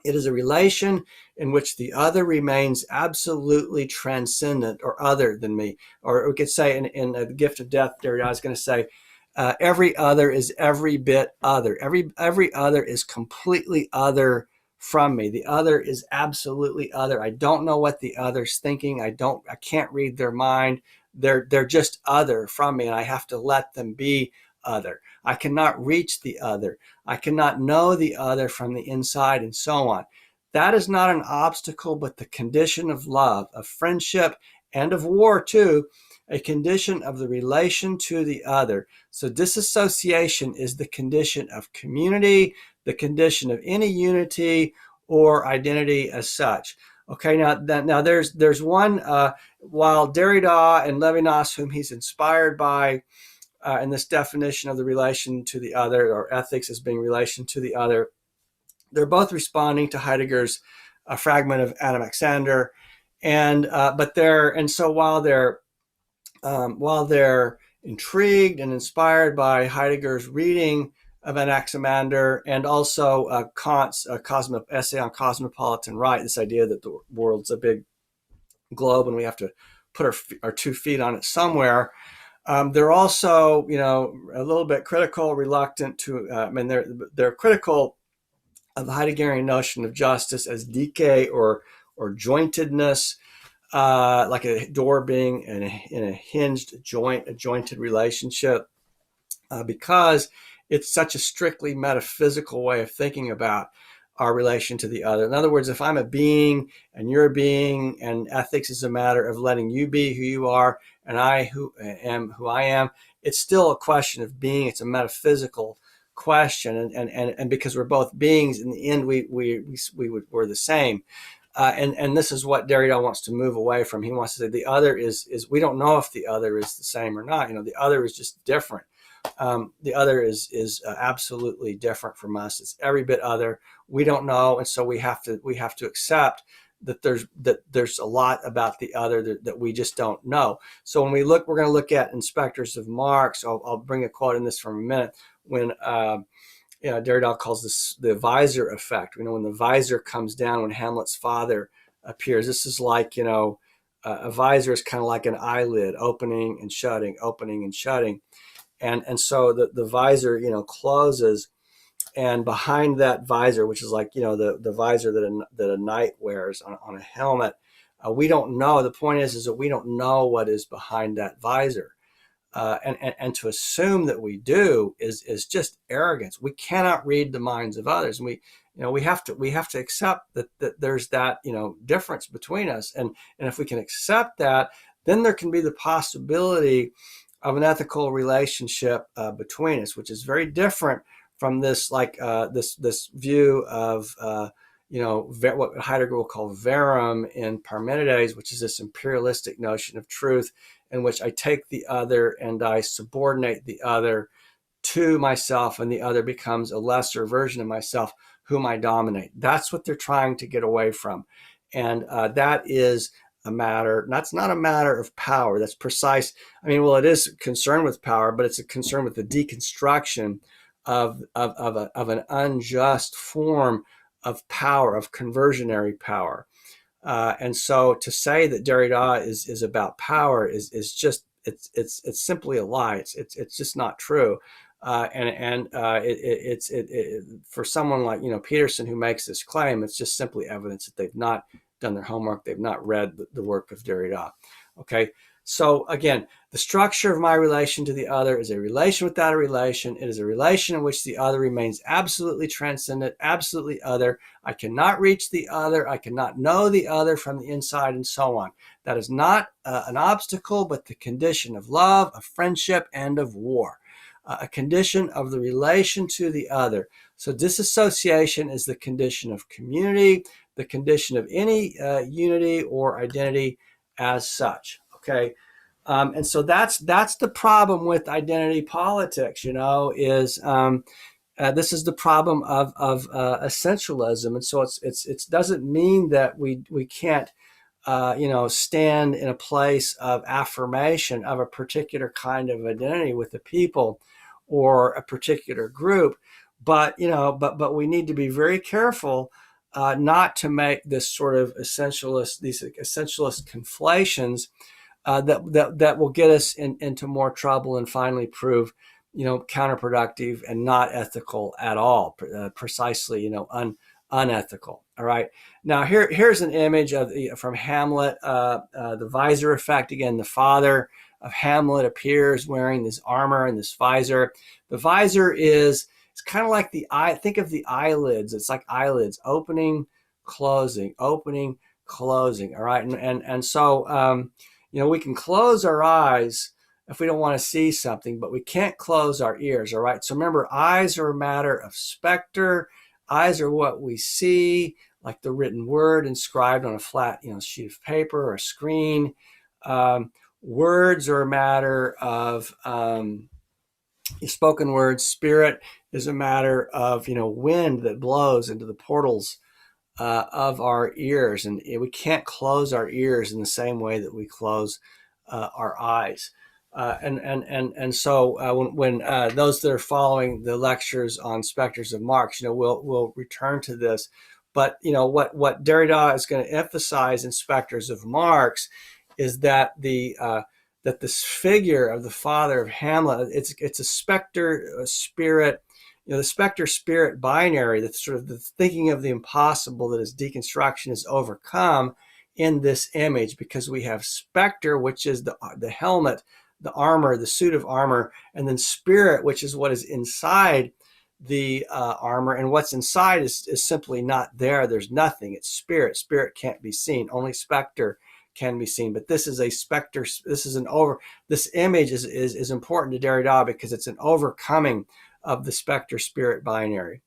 It is a relation in which the other remains absolutely transcendent or other than me. Or we could say in The Gift of Death, Derrida is going to say, every other is every bit other. Every other is completely other from me. The other is absolutely other. I don't know what the other's thinking. I can't read their mind. They're just other from me, and I have to let them be other. I cannot reach the other. I cannot know the other from the inside, and so on. That is not an obstacle, but the condition of love, of friendship, and of war too, a condition of the relation to the other. So disassociation is the condition of community, the condition of any unity or identity as such. Okay, now there's one, while Derrida and Levinas, whom he's inspired by, in this definition of the relation to the other, or ethics as being relation to the other, they're both responding to Heidegger's fragment of Anaximander, so while they're intrigued and inspired by Heidegger's reading of Anaximander, and also Kant's essay on cosmopolitan right, this idea that the world's a big globe and we have to put our 2 feet on it somewhere. They're also, a little bit critical, reluctant to. They're critical of the Heideggerian notion of justice as decay or jointedness, like a door being in a hinged joint, a jointed relationship, because it's such a strictly metaphysical way of thinking about our relation to the other. In other words, if I'm a being and you're a being, and ethics is a matter of letting you be who you are and I who am who I am, it's still a question of being. It's a metaphysical question, and because we're both beings, in the end we're the same. And this is what Derrida wants to move away from. He wants to say the other is we don't know if the other is the same or not. The other is just different. The other is absolutely different from us. It's every bit other. We don't know, and so we have to accept that there's a lot about the other that we just don't know. So when we're going to look at in Specters of Marx. I'll bring a quote in this from a minute, when Derrida calls this the Visor Effect. When the visor comes down, when Hamlet's father appears, this is like, a visor is kind of like an eyelid, opening and shutting, opening and shutting. And so the visor, closes, and behind that visor, which is like, the visor that a knight wears on a helmet, we don't know. The point is that we don't know what is behind that visor. And to assume that we do is just arrogance. We cannot read the minds of others, and we have to accept that there's that difference between us, and if we can accept that, then there can be the possibility of an ethical relationship between us, which is very different from this this view of what Heidegger will call verum in Parmenides, which is this imperialistic notion of truth, in which I take the other and I subordinate the other to myself, and the other becomes a lesser version of myself whom I dominate. That's what they're trying to get away from. And that is that's not a matter of power. That's precise. I mean, well, it is concerned with power, but it's a concern with the deconstruction of an unjust form of power, of conversionary power. And so to say that Derrida is about power is just it's simply a lie. It's just not true. For someone like Peterson, who makes this claim, it's just simply evidence that they've not done their homework. They've not read the work of Derrida. Okay. So again, the structure of my relation to the other is a relation without a relation. It is a relation in which the other remains absolutely transcendent, absolutely other. I cannot reach the other. I cannot know the other from the inside, and so on. That is not an obstacle, but the condition of love, of friendship, and of war. A condition of the relation to the other. So disassociation is the condition of community, the condition of any unity or identity as such. Okay, and so that's the problem with identity politics. Is this is the problem of essentialism, and so it doesn't mean that we can't stand in a place of affirmation of a particular kind of identity with the people or a particular group, but we need to be very careful not to make this sort of essentialist conflations that will get us into more trouble and finally prove counterproductive and not ethical at all, precisely unethical. All right. Now here's an image from Hamlet, the Visor Effect. Again, the father of Hamlet appears wearing this armor and this visor. The visor it's kind of like the eye. Think of the eyelids. It's like eyelids opening, closing, opening, closing. All right. And so we can close our eyes if we don't want to see something, but we can't close our ears. All right. So remember, eyes are a matter of specter. Eyes are what we see, like the written word inscribed on a flat, sheet of paper or a screen. Words are a matter of spoken words. Spirit is a matter of wind that blows into the portals of our ears, and we can't close our ears in the same way that we close our eyes. And so when those that are following the lectures on Specters of Marx, we'll return to this. But what Derrida is going to emphasize in Specters of Marx is that that this figure of the father of Hamlet, it's a specter, a spirit, the specter spirit binary. That's sort of the thinking of the impossible that is deconstruction is overcome in this image, because we have specter, which is the helmet, the armor, the suit of armor, and then spirit, which is what is inside the armor, and what's inside is simply not there. There's nothing. It's spirit. Spirit can't be seen. Only specter can be seen. But this is a specter. This image is important to Derrida because it's an overcoming of the specter spirit binary,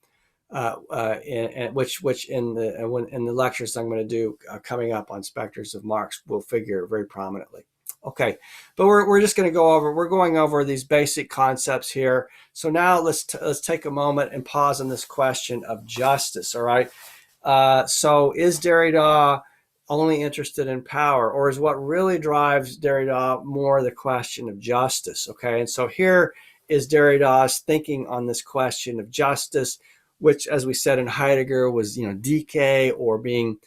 which in the lectures I'm going to do coming up on Specters of Marx will figure very prominently. Okay, but we're just going to we're going over these basic concepts here. So now let's take a moment and pause on this question of justice. All right. So is Derrida only interested in power, or is what really drives Derrida more the question of justice? Okay, and so here is Derrida's thinking on this question of justice, which, as we said in Heidegger, was decay, or being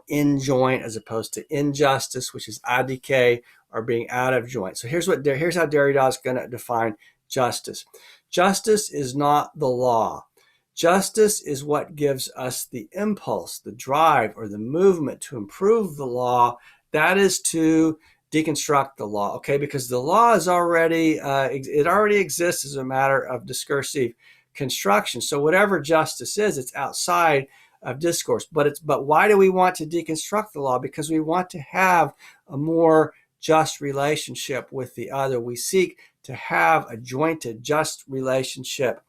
in joint, as opposed to injustice, which is adike, or being out of joint. So here's how Derrida is going to define justice. Justice is not the law. Justice is what gives us the impulse, the drive, or the movement to improve the law. That is to deconstruct the law, okay? Because the law is already, it already exists as a matter of discursive construction. So whatever justice is, it's outside of discourse. But why do we want to deconstruct the law? Because we want to have a more just relationship with the other. We seek to have a jointed, just relationship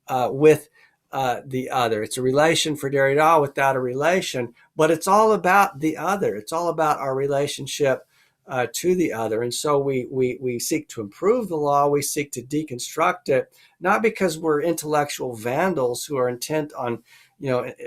with the other. It's a relation for Derrida without a relation, but it's all about the other. It's all about our relationship to the other. And so we seek to improve the law. We seek to deconstruct it, not because we're intellectual vandals who are intent on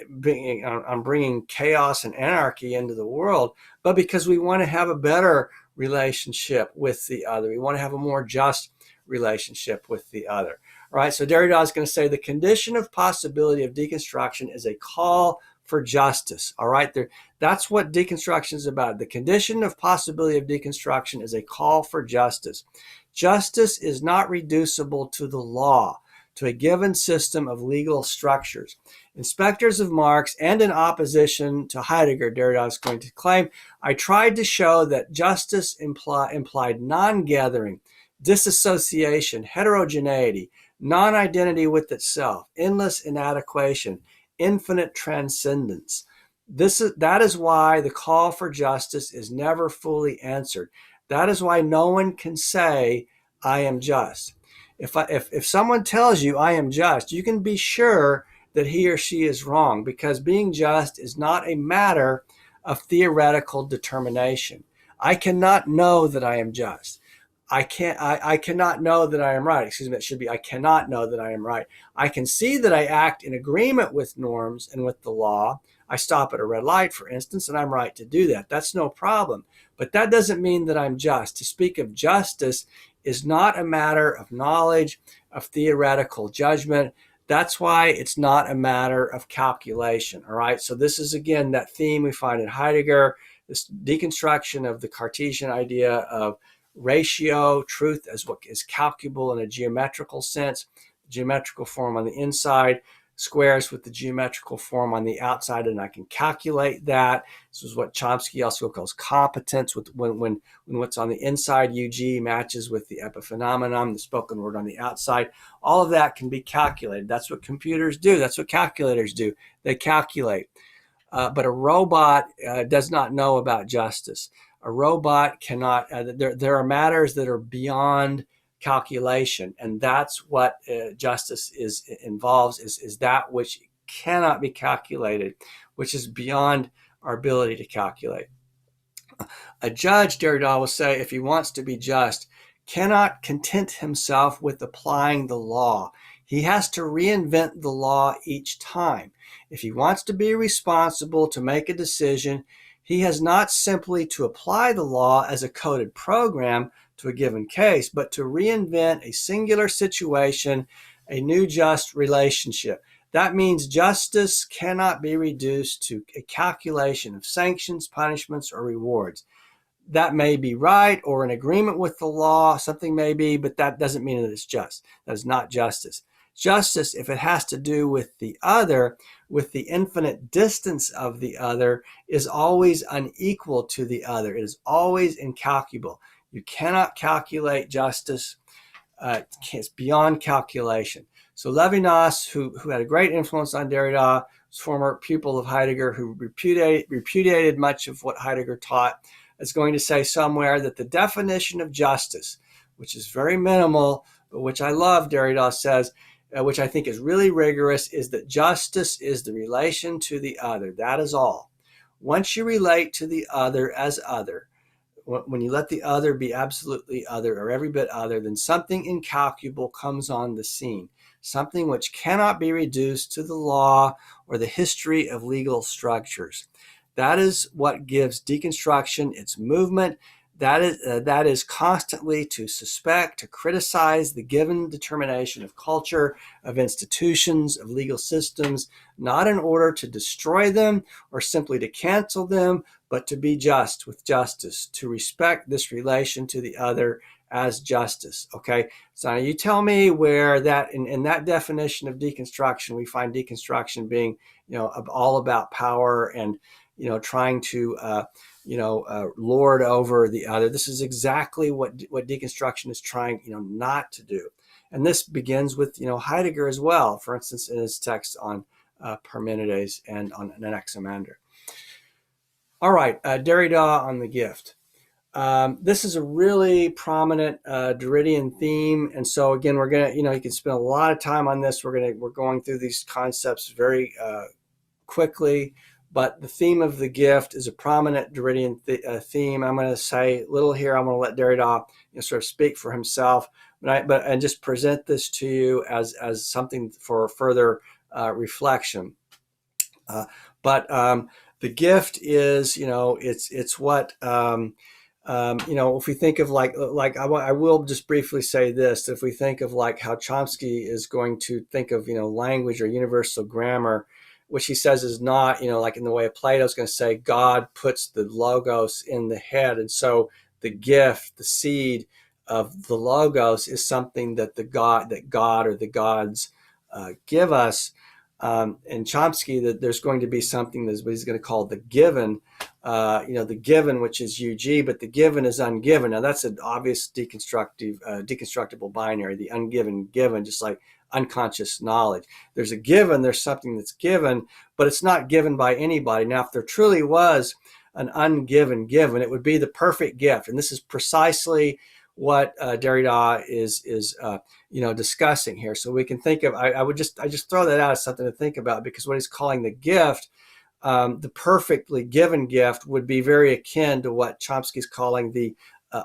bringing chaos and anarchy into the world, but because we want to have a better relationship with the other. We want to have a more just relationship with the other. All right, so Derrida is going to say the condition of possibility of deconstruction is a call for justice. All right, that's what deconstruction is about. The condition of possibility of deconstruction is a call for justice. Justice is not reducible to the law, to a given system of legal structures. In Specters of Marx and in opposition to Heidegger, Derrida is going to claim, I tried to show that justice implied non-gathering, disassociation, heterogeneity, non-identity with itself, endless inadequation, infinite transcendence. That is why the call for justice is never fully answered. That is why no one can say, I am just. If someone tells you I am just, you can be sure that he or she is wrong, because being just is not a matter of theoretical determination. I cannot know that I am just. I cannot know that I am right. Excuse me, it should be I cannot know that I am right. I can see that I act in agreement with norms and with the law. I stop at a red light, for instance, and I'm right to do that. That's no problem. But that doesn't mean that I'm just. To speak of justice is not a matter of knowledge, of theoretical judgment. That's why it's not a matter of calculation. All right. So this is, again, that theme we find in Heidegger, this deconstruction of the Cartesian idea of ratio, truth as what is calculable in a geometrical sense, geometrical form on the inside squares with the geometrical form on the outside, and I can calculate that. This is what Chomsky also calls competence, with when what's on the inside, UG, matches with the epiphenomenon, the spoken word on the outside. All of that can be calculated. That's what computers do. That's what calculators do. They calculate. But a robot does not know about justice. A robot cannot, there are matters that are beyond calculation, and that's what justice involves, is that which cannot be calculated, which is beyond our ability to calculate. A judge, Derrida will say, if he wants to be just, cannot content himself with applying the law. He has to reinvent the law each time. If he wants to be responsible, to make a decision, he has not simply to apply the law as a coded program to a given case, but to reinvent a singular situation, a new just relationship. That means justice cannot be reduced to a calculation of sanctions, punishments, or rewards. That may be right or in agreement with the law, something may be, but that doesn't mean that it's just. That is not justice. Justice, if it has to do with the other, with the infinite distance of the other, is always unequal to the other. It is always incalculable. You cannot calculate justice. It's beyond calculation. So Levinas, who had a great influence on Derrida, was a former pupil of Heidegger, who repudiated much of what Heidegger taught, is going to say somewhere that the definition of justice, which is very minimal, but which I love, Derrida says, which I think is really rigorous, is that justice is the relation to the other. That is all. Once you relate to the other as other, when you let the other be absolutely other or every bit other, then something incalculable comes on the scene, something which cannot be reduced to the law or the history of legal structures. That is what gives deconstruction its movement. That is constantly to suspect, to criticize the given determination of culture, of institutions, of legal systems, not in order to destroy them or simply to cancel them, but to be just with justice, to respect this relation to the other as justice. Okay, so you tell me where that in that definition of deconstruction, we find deconstruction being, all about power and, trying to lord over the other. This is exactly what deconstruction is trying, not to do. And this begins with, Heidegger as well, for instance, in his text on Parmenides and on Anaximander. All right, Derrida on the gift. This is a really prominent Derridian theme, and so again, we're gonna, you can spend a lot of time on this. We're going through these concepts very quickly, but the theme of the gift is a prominent Derridian theme. I'm going to say little here. I'm going to let Derrida sort of speak for himself, and just present this to you as something for further reflection. But the gift is, it's what. If we think of I will just briefly say this: if we think of like how Chomsky is going to think of language or universal grammar, which he says is not like in the way of Plato's going to say God puts the logos in the head, and so the gift, the seed of the logos, is something that God or the gods give us. In Chomsky, that there's going to be something that's what he's going to call the given, the given, which is UG, but the given is ungiven. Now that's an obvious deconstructible binary, the ungiven given, just like unconscious knowledge. There's a given, there's something that's given, but it's not given by anybody. Now, if there truly was an ungiven given, it would be the perfect gift, and this is precisely what Derrida is discussing here. So we can think of, I just throw that out as something to think about, because what he's calling the gift, the perfectly given gift, would be very akin to what Chomsky's calling the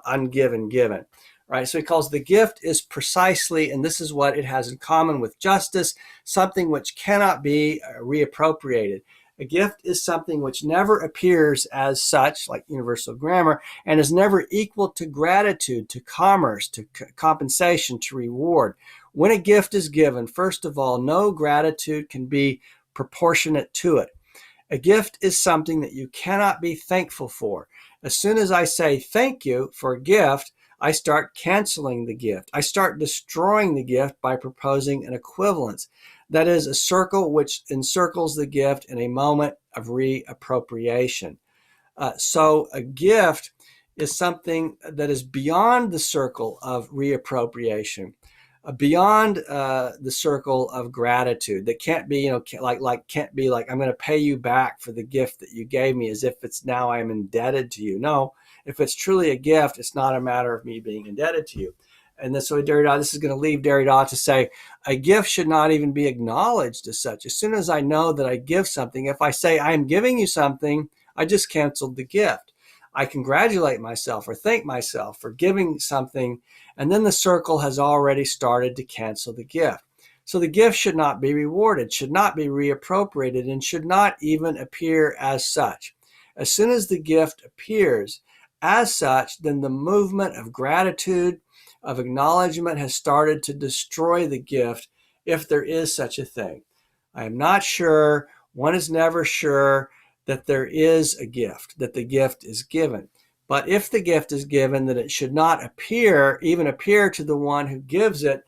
ungiven given, right? So he calls the gift is precisely, and this is what it has in common with justice, something which cannot be reappropriated. A gift is something which never appears as such, like universal grammar, and is never equal to gratitude, to commerce, to compensation, to reward. When a gift is given, first of all, no gratitude can be proportionate to it. A gift is something that you cannot be thankful for. As soon as I say thank you for a gift, I start canceling the gift. I start destroying the gift by proposing an equivalence. That is, a circle which encircles the gift in a moment of reappropriation. So a gift is something that is beyond the circle of reappropriation, beyond the circle of gratitude. That can't be, can't be like I'm going to pay you back for the gift that you gave me as if it's now I'm indebted to you. No, if it's truly a gift, it's not a matter of me being indebted to you. And this is going to leave Derrida to say a gift should not even be acknowledged as such. As soon as I know that I give something, if I say I'm giving you something, I just canceled the gift. I congratulate myself or thank myself for giving something, and then the circle has already started to cancel the gift. So the gift should not be rewarded, should not be reappropriated, and should not even appear as such. As soon as the gift appears as such, then the movement of gratitude, of acknowledgement, has started to destroy the gift, if there is such a thing. I am not sure, one is never sure, that there is a gift, that the gift is given. But if the gift is given, then it should not even appear to the one who gives it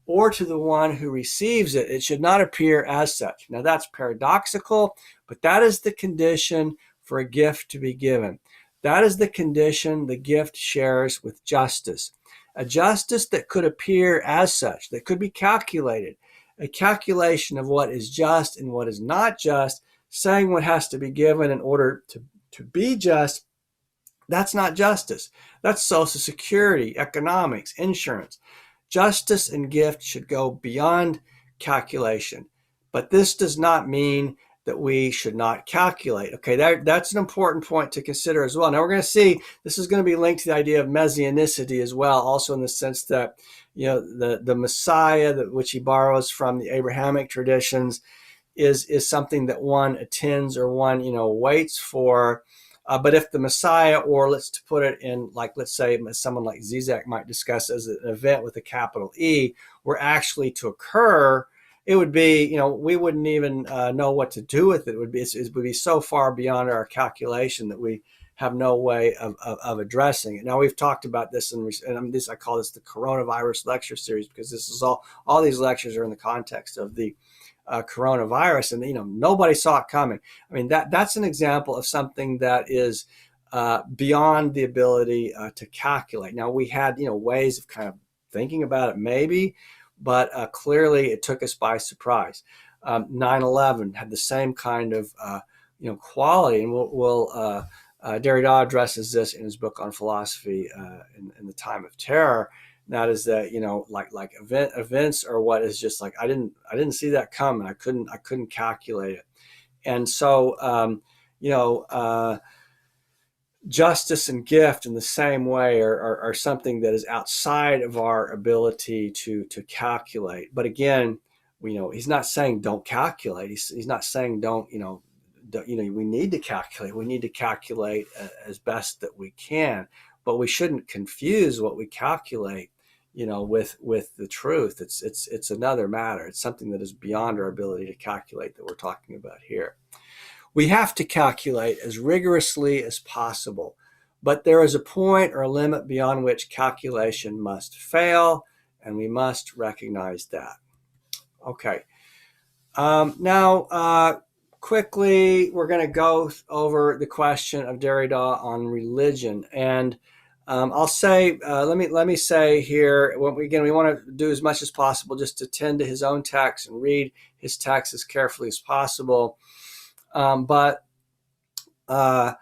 or to the one who receives it. It should not appear as such. Now that's paradoxical, but that is the condition for a gift to be given. That is the condition the gift shares with justice. A justice that could appear as such, that could be calculated, a calculation of what is just and what is not just, saying what has to be given in order to be just. That's not justice. That's Social Security, economics, insurance. Justice and gift should go beyond calculation. But this does not mean that we should not calculate. Okay, that's an important point to consider as well. Now we're going to see, this is going to be linked to the idea of messianicity as well, also in the sense that, the Messiah, which he borrows from the Abrahamic traditions, is something that one attends or one, waits for. But if the Messiah, or let's put it in, let's say someone like Zizek might discuss as an event with a capital E, were actually to occur, it would be, we wouldn't even know what to do with it. It would be so far beyond our calculation that we have no way of addressing it. Now, we've talked about this, and I call this the coronavirus lecture series, because this is all these lectures are in the context of the coronavirus, and nobody saw it coming. I mean, that's an example of something that is beyond the ability to calculate. Now, we had ways of kind of thinking about it maybe, but clearly it took us by surprise. 9/11 had the same kind of quality, and we'll Derrida addresses this in his book on philosophy in the Time of Terror. And that is that, like events are what is just like I didn't see that coming. I couldn't calculate it. And so justice and gift in the same way are something that is outside of our ability to calculate. But again, he's not saying don't calculate. He's not saying don't we need to calculate. We need to calculate as best that we can, but we shouldn't confuse what we calculate, with the truth. It's another matter. It's something that is beyond our ability to calculate that we're talking about here. We have to calculate as rigorously as possible, but there is a point or a limit beyond which calculation must fail, and we must recognize that. Okay. Now, quickly, we're going to go over the question of Derrida on religion, and I'll say, let me say here, we want to do as much as possible just to tend to his own text and read his text as carefully as possible. But Derrida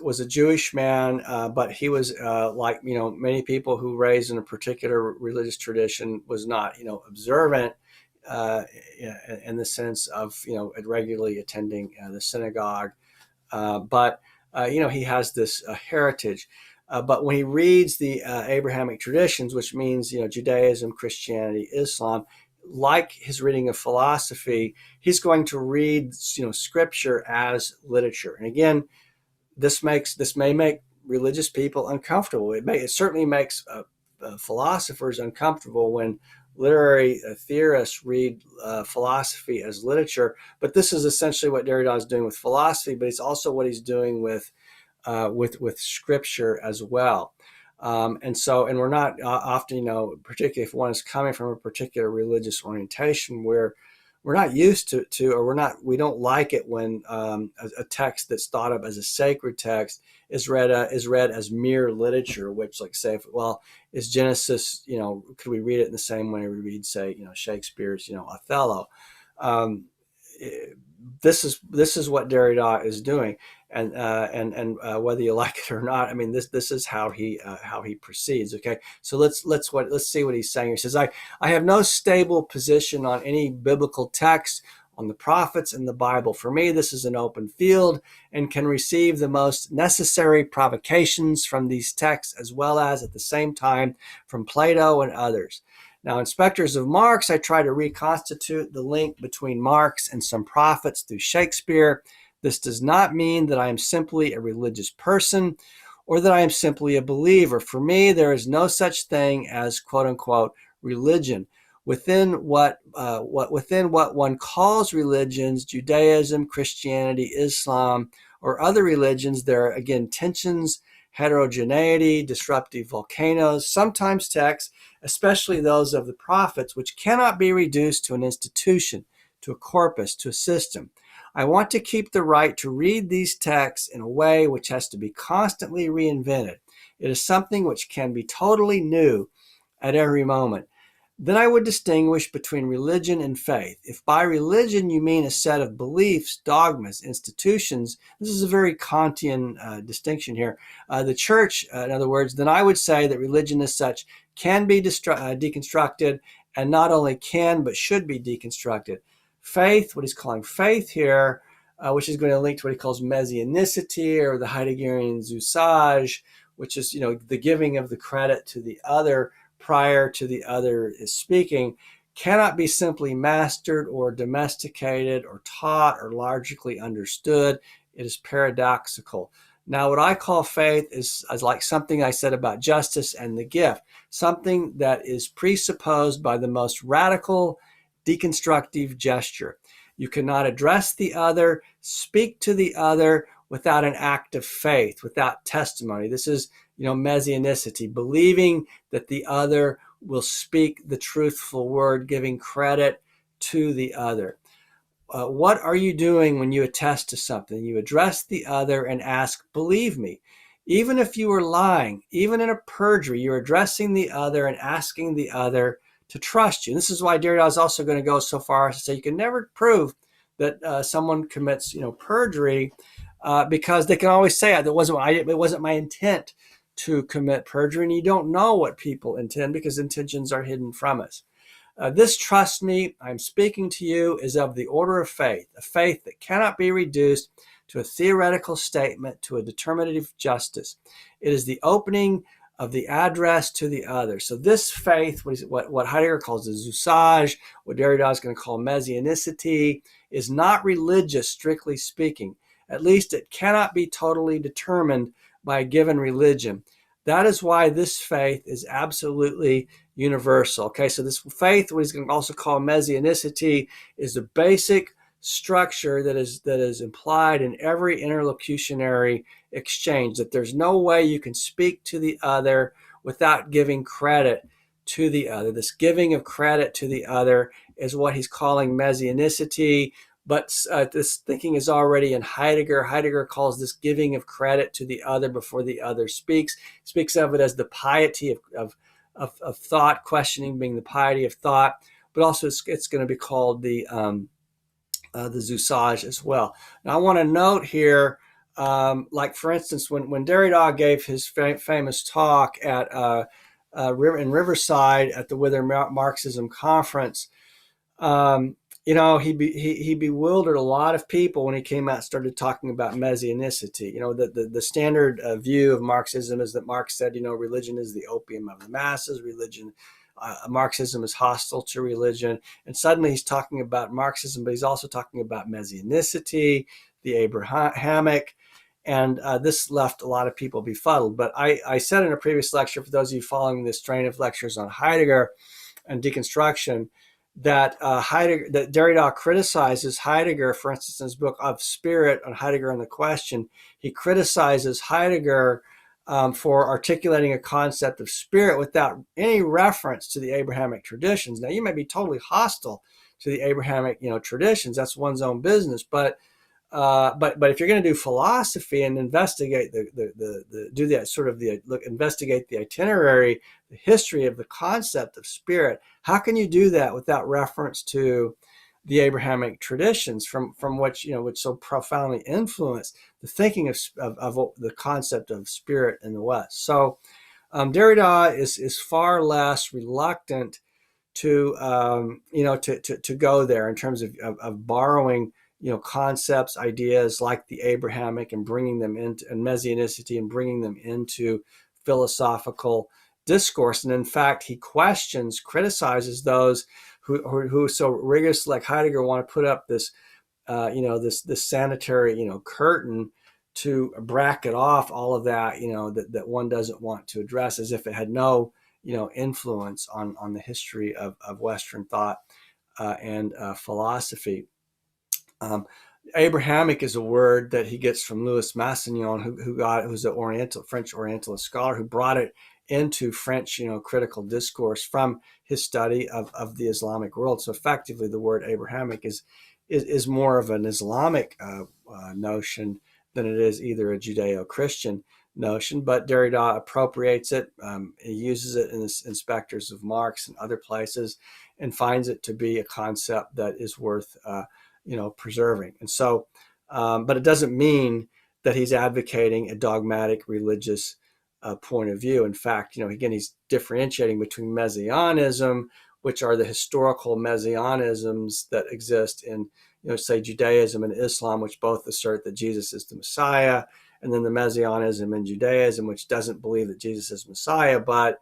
was a Jewish man, but he was like many people who raised in a particular religious tradition, was not observant in the sense of regularly attending the synagogue, but he has this heritage. But when he reads the Abrahamic traditions, which means Judaism, Christianity, Islam, like his reading of philosophy, he's going to read scripture as literature. And again, this may make religious people uncomfortable. It certainly makes philosophers uncomfortable when literary theorists read philosophy as literature. But this is essentially what Derrida is doing with philosophy, but it's also what he's doing with scripture as well. And we're not often, particularly if one is coming from a particular religious orientation, where we're not used to or we don't like it when a text that's thought of as a sacred text is read as mere literature, which, like, say, is Genesis, could we read it in the same way we read, say, Shakespeare's, Othello? This is what Derrida is doing, and whether you like it or not, I mean, this is how he proceeds. Okay, so let's see what he's saying. He says, I have no stable position on any biblical text, on the prophets and the Bible. For me, this is an open field and can receive the most necessary provocations from these texts, as well as at the same time from Plato and others. Now, in Specters of Marx, I try to reconstitute the link between Marx and some prophets through Shakespeare. This does not mean that I am simply a religious person or that I am simply a believer. For me, there is no such thing as quote unquote religion. Within what one calls religions, Judaism, Christianity, Islam, or other religions, there are again tensions, heterogeneity, disruptive volcanoes, sometimes texts, especially those of the prophets, which cannot be reduced to an institution, to a corpus, to a system. I want to keep the right to read these texts in a way which has to be constantly reinvented. It is something which can be totally new at every moment. Then I would distinguish between religion and faith. If by religion you mean a set of beliefs, dogmas, institutions, this is a very Kantian distinction here. The church, in other words, then I would say that religion as such can be deconstructed, and not only can, but should be deconstructed. Faith, what he's calling faith here, which is going to link to what he calls messianicity, or the Heideggerian usage, which is, the giving of the credit to the other prior to the other is speaking, cannot be simply mastered or domesticated or taught or logically understood. It is paradoxical. Now, what I call faith is like something I said about justice and the gift, something that is presupposed by the most radical deconstructive gesture. You cannot address the other, speak to the other without an act of faith, without testimony. This is, messianicity, believing that the other will speak the truthful word, giving credit to the other. What are you doing when you attest to something? You address the other and ask, believe me. Even if you are lying, even in a perjury, you're addressing the other and asking the other to trust you. And this is why Derrida is also going to go so far as to say you can never prove that someone commits, perjury because they can always say it wasn't my intent to commit perjury, and you don't know what people intend because intentions are hidden from us. This, trust me, I'm speaking to you, is of the order of faith, a faith that cannot be reduced to a theoretical statement, to a determinative justice. It is the opening of the address to the other. So this faith, what Heidegger calls the Zusage, what Derrida is going to call messianicity, is not religious, strictly speaking. At least it cannot be totally determined by a given religion. That is why this faith is absolutely universal. Okay, so this faith, what he's going to also call messianicity, is the basic structure that is implied in every interlocutionary exchange, that there's no way you can speak to the other without giving credit to the other. This giving of credit to the other is what he's calling messianicity. But this thinking is already in Heidegger. Heidegger calls this giving of credit to the other before the other speaks of it as the piety of thought, questioning being the piety of thought, but also it's going to be called the Zusage as well. Now, I want to note here, like for instance, when Derrida gave his famous talk at in Riverside at the Wither Marxism conference, he bewildered a lot of people when he came out and started talking about messianicity. The standard view of Marxism is that Marx said, religion is the opium of the masses. Marxism is hostile to religion. And suddenly he's talking about Marxism, but he's also talking about messianicity, the Abrahamic, and this left a lot of people befuddled. But I said in a previous lecture, for those of you following this strain of lectures on Heidegger and deconstruction, that Derrida criticizes Heidegger, for instance, in his book Of Spirit on Heidegger and the Question. He criticizes Heidegger for articulating a concept of spirit without any reference to the Abrahamic traditions. Now, you may be totally hostile to the Abrahamic, traditions. That's one's own business. But if you're going to do philosophy and investigate investigate the itinerary, the history of the concept of spirit, how can you do that without reference to the Abrahamic traditions from which so profoundly influenced the thinking of the concept of spirit in the West? So Derrida is far less reluctant to go there in terms of borrowing concepts, ideas like the Abrahamic and bringing them into and messianicity and bringing them into philosophical discourse. And in fact, he criticizes those who so rigorously, like Heidegger, want to put up this, this sanitary, curtain to bracket off all of that, that one doesn't want to address, as if it had no, influence on the history of Western thought and philosophy. Abrahamic is a word that he gets from Louis Massignon, who's an French Orientalist scholar who brought it into French, critical discourse from his study of the Islamic world. So effectively, the word Abrahamic is more of an Islamic notion than it is either a Judeo-Christian notion. But Derrida appropriates it. He uses it in Specters of Marx and other places, and finds it to be a concept that is worth preserving. And so, but it doesn't mean that he's advocating a dogmatic religious point of view. In fact, again, he's differentiating between messianism, which are the historical messianisms that exist in, say, Judaism and Islam, which both assert that Jesus is the Messiah, and then the messianism in Judaism, which doesn't believe that Jesus is Messiah, but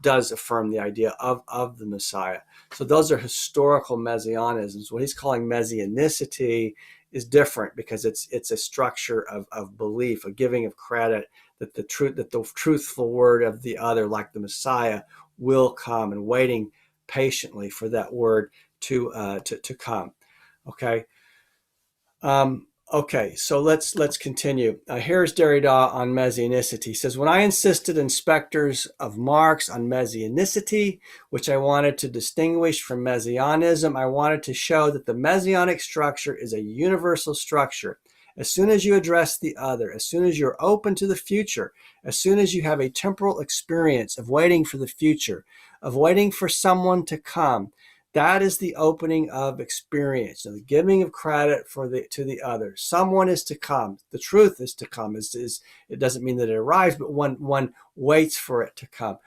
does affirm the idea of the Messiah. So those are historical messianisms. What he's calling messianicity is different because it's a structure of belief, a giving of credit that the truthful word of the other, like the Messiah, will come, and waiting patiently for that word to come. Okay. Okay, so let's continue. Here's Derrida on messianicity. He says, when I insisted in Specters of Marx on messianicity, which I wanted to distinguish from messianism, I wanted to show that the messianic structure is a universal structure. As soon as you address the other, as soon as you're open to the future, as soon as you have a temporal experience of waiting for the future, of waiting for someone to come, That is the opening of experience, the giving of credit to the other. Someone is to come. The truth is to come. It doesn't mean that it arrives, but one waits for it to come.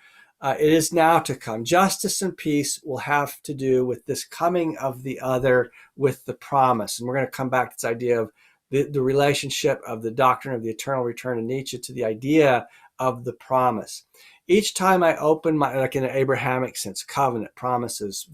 It is now to come. Justice and peace will have to do with this coming of the other with the promise. And we're going to come back to this idea of the relationship of the doctrine of the eternal return of Nietzsche to the idea of the promise. Each time I open like in an Abrahamic sense, covenant, promises,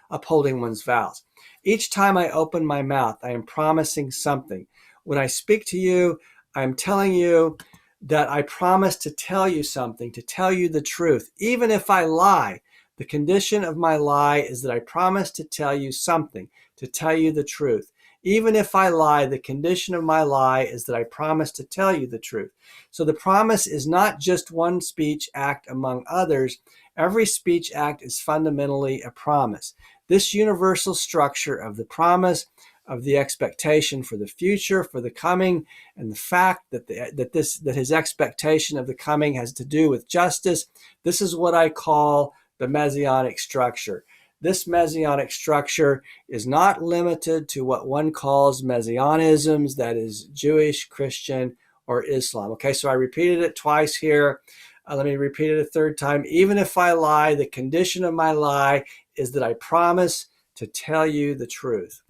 upholding one's vows. Each time I open my mouth, I am promising something. When I speak to you, I'm telling you that I promise to tell you something, to tell you the truth. Even if I lie, the condition of my lie is that I promise to tell you something, to tell you the truth. Even if I lie, the condition of my lie is that I promise to tell you the truth. So the promise is not just one speech act among others. Every speech act is fundamentally a promise. This universal structure of the promise, of the expectation for the future, for the coming, and the fact that his expectation of the coming has to do with justice, this is what I call the messianic structure. This messianic structure is not limited to what one calls messianisms, that is Jewish, Christian, or Islam. Okay, so I repeated it twice here. Let me repeat it a third time. Even if I lie, the condition of my lie is that I promise to tell you the truth.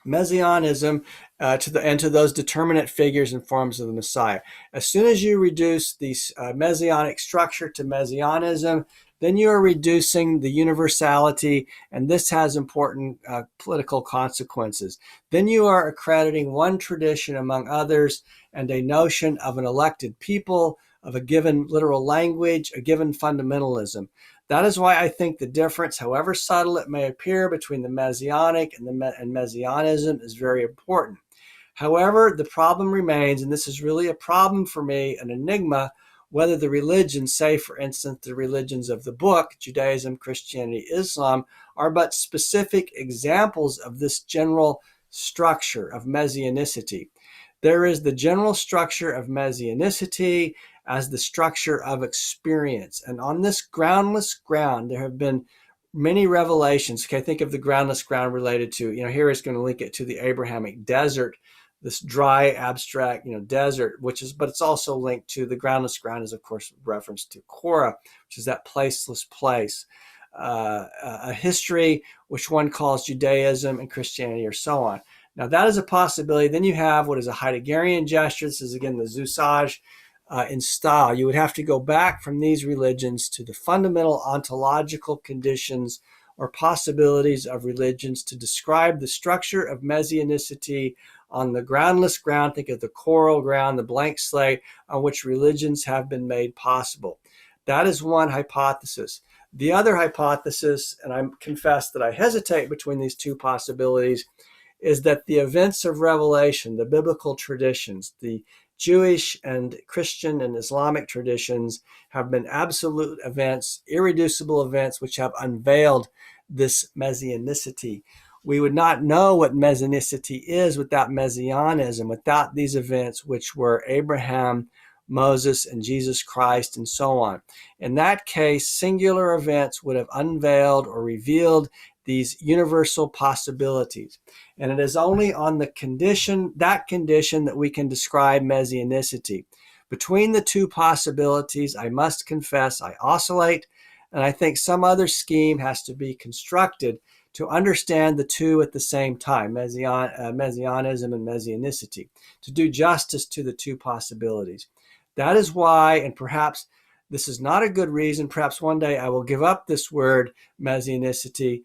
Messianism to those determinate figures and forms of the Messiah. As soon as you reduce the messianic structure to messianism, then you are reducing the universality, and this has important political consequences. Then you are accrediting one tradition among others and a notion of an elected people, of a given literal language, a given fundamentalism. That is why I think the difference, however subtle it may appear, between the messianic and messianism is very important. However, the problem remains, and this is really a problem for me, an enigma, whether the religions, say for instance the religions of the book, Judaism, Christianity, Islam, are but specific examples of this general structure of messianicity. There is the general structure of messianicity as the structure of experience. And on this groundless ground, there have been many revelations. Okay, think of the groundless ground related to, here it's going to link it to the Abrahamic desert, this dry, abstract, desert, but it's also linked to the groundless ground is, of course, reference to Korah, which is that placeless place. A history which one calls Judaism and Christianity, or so on. Now, that is a possibility. Then you have what is a Heideggerian gesture. This is, again, the Zusage in style. You would have to go back from these religions to the fundamental ontological conditions or possibilities of religions to describe the structure of messianicity on the groundless ground. Think of the coral ground, the blank slate on which religions have been made possible. That is one hypothesis. The other hypothesis, and I confess that I hesitate between these two possibilities, is that the events of Revelation, the biblical traditions, the Jewish and Christian and Islamic traditions have been absolute events, irreducible events, which have unveiled this messianicity. We would not know what messianicity is without messianism, without these events, which were Abraham, Moses, and Jesus Christ, and so on. In that case, singular events would have unveiled or revealed these universal possibilities. And it is only on that condition that we can describe messianicity. Between the two possibilities, I must confess, I oscillate, and I think some other scheme has to be constructed to understand the two at the same time, messianism and messianicity, to do justice to the two possibilities. That is why, and perhaps this is not a good reason, perhaps one day I will give up this word messianicity.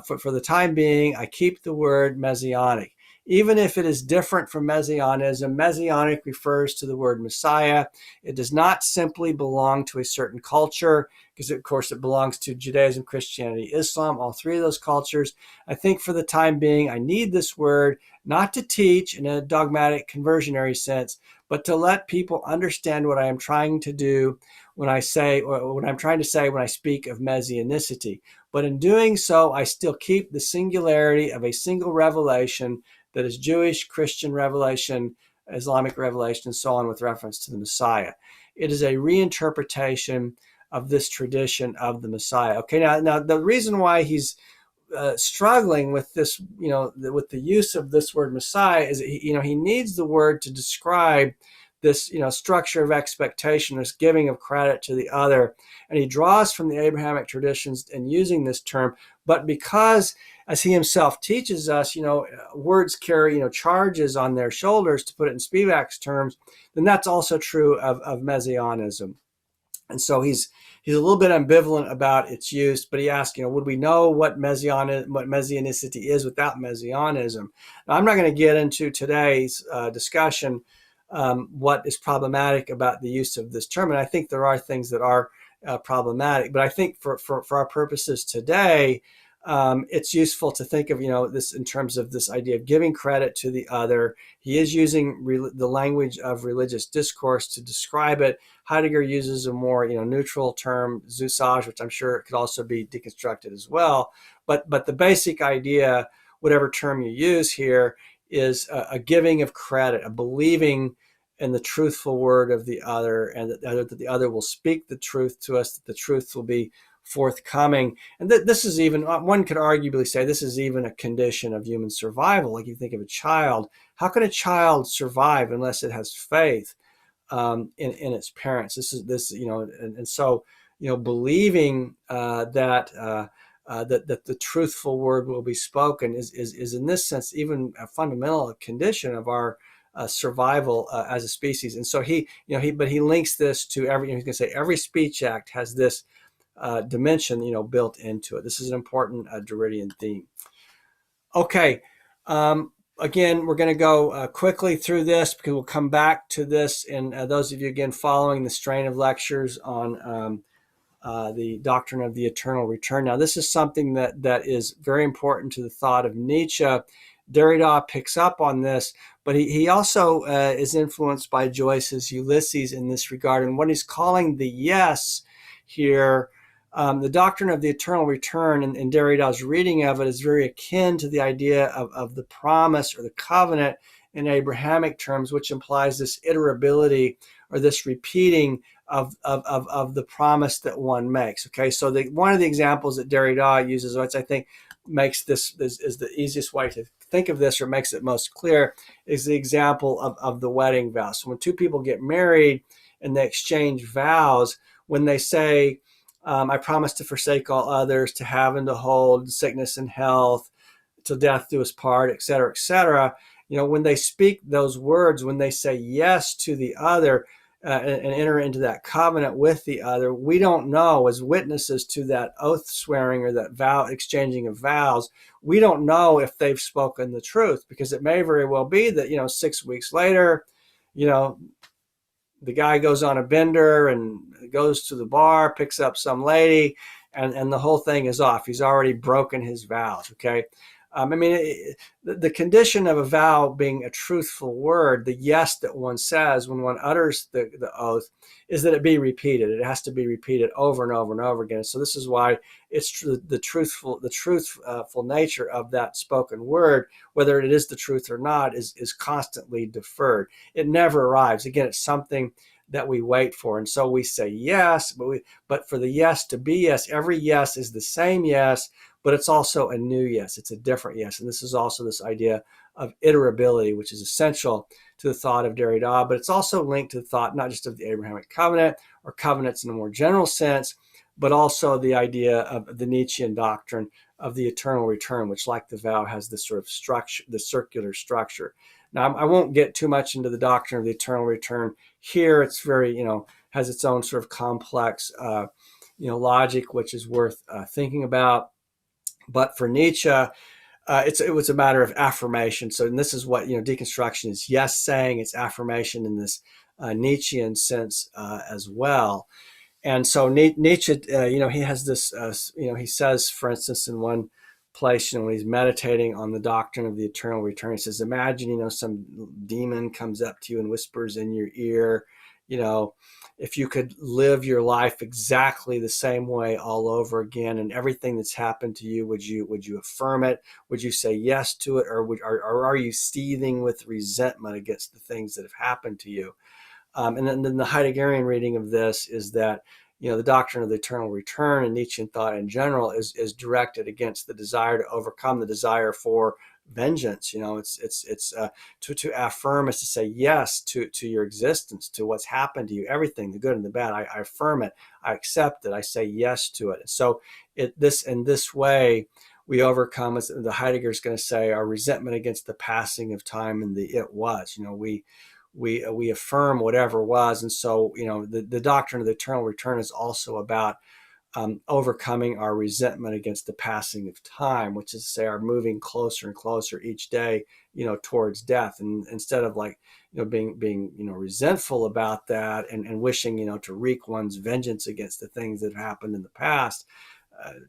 For the time being, I keep the word messianic. Even if it is different from messianism, messianic refers to the word Messiah. It does not simply belong to a certain culture, because of course it belongs to Judaism, Christianity, Islam, all three of those cultures. I think for the time being, I need this word not to teach in a dogmatic conversionary sense, but to let people understand what I am trying to do when I say, or what I'm trying to say when I speak of messianicity. But in doing so, I still keep the singularity of a single revelation that is Jewish, Christian revelation, Islamic revelation, and so on, with reference to the Messiah. It is a reinterpretation of this tradition of the Messiah. Okay, now the reason why he's struggling with this, with the use of this word Messiah, is he needs the word to describe this, structure of expectation, this giving of credit to the other, and he draws from the Abrahamic traditions in using this term. But because, as he himself teaches us, words carry, charges on their shoulders, to put it in Spivak's terms, then that's also true of Messianism. And so he's a little bit ambivalent about its use, but he asks, would we know what Messianicity is without Messianism? Now, I'm not going to get into today's discussion what is problematic about the use of this term, and I think there are things that are problematic. But I think for our purposes today, it's useful to think of this in terms of this idea of giving credit to the other. He is using the language of religious discourse to describe it. Heidegger uses a more neutral term, zusage, which I'm sure could also be deconstructed as well. But the basic idea, whatever term you use here, is a giving of credit, a believing in the truthful word of the other, and that the other will speak the truth to us, that the truth will be forthcoming. And this is even, one could arguably say, this is even a condition of human survival. Like, you think of a child, how can a child survive unless it has faith in its parents? And so believing that the truthful word will be spoken is in this sense even a fundamental condition of our survival as a species. And so he links this to every. He's going to say every speech act has this dimension, built into it. This is an important Derridian theme. Okay. Again, we're going to go quickly through this because we'll come back to this. And those of you, again, following the strain of lectures on the doctrine of the eternal return. Now, this is something that is very important to the thought of Nietzsche. Derrida picks up on this, but he also is influenced by Joyce's Ulysses in this regard. And what he's calling the yes here, the doctrine of the eternal return, and Derrida's reading of it is very akin to the idea of the promise or the covenant in Abrahamic terms, which implies this iterability or this repeating of the promise that one makes. Okay, so one of the examples that Derrida uses, which I think makes this is the easiest way to think of this, or makes it most clear, is the example of the wedding vow. So when two people get married and they exchange vows, when they say, I promise to forsake all others, to have and to hold, sickness and health, till death do us part, et cetera, et cetera. When they speak those words, when they say yes to the other and enter into that covenant with the other, we don't know, as witnesses to that oath swearing or that vow exchanging of vows, we don't know if they've spoken the truth, because it may very well be that 6 weeks later, the guy goes on a bender and goes to the bar, picks up some lady, and the whole thing is off. He's already broken his vows. Okay. The condition of a vow being a truthful word, the yes that one says when one utters the oath, is that it be repeated. It has to be repeated over and over and over again. So this is why it's the truthful nature of that spoken word, whether it is the truth or not, is constantly deferred. It never arrives. Again, it's something that we wait for. And so we say yes, but for the yes to be yes, every yes is the same yes, but it's also a new yes. It's a different yes. And this is also this idea of iterability, which is essential to the thought of Derrida, but it's also linked to the thought not just of the Abrahamic covenant or covenants in a more general sense, but also the idea of the Nietzschean doctrine of the eternal return, which, like the vow, has this sort of structure, the circular structure. Now, I won't get too much into the doctrine of the eternal return here. It's very, has its own sort of complex, logic, which is worth thinking about. But for Nietzsche, it was a matter of affirmation. So, and this is what deconstruction is: yes saying, it's affirmation in this Nietzschean sense as well. And so Nietzsche, he has this, he says, for instance, in one place, when he's meditating on the doctrine of the eternal return, he says, imagine, some demon comes up to you and whispers in your ear, if you could live your life exactly the same way all over again, and everything that's happened to you, would you affirm it? Would you say yes to it? Or are you seething with resentment against the things that have happened to you? And then the Heideggerian reading of this is that, the doctrine of the eternal return in Nietzschean thought in general is directed against the desire to overcome the desire for vengeance. It's to affirm is to say yes to your existence, to what's happened to you, everything, the good and the bad. I affirm it, I accept it, I say yes to it. And so in this way we overcome, as the Heidegger is going to say, our resentment against the passing of time and the it was. We affirm whatever was. And so the doctrine of the eternal return is also about overcoming our resentment against the passing of time, which is to say our moving closer and closer each day, towards death. And instead of being resentful about that and wishing, to wreak one's vengeance against the things that have happened in the past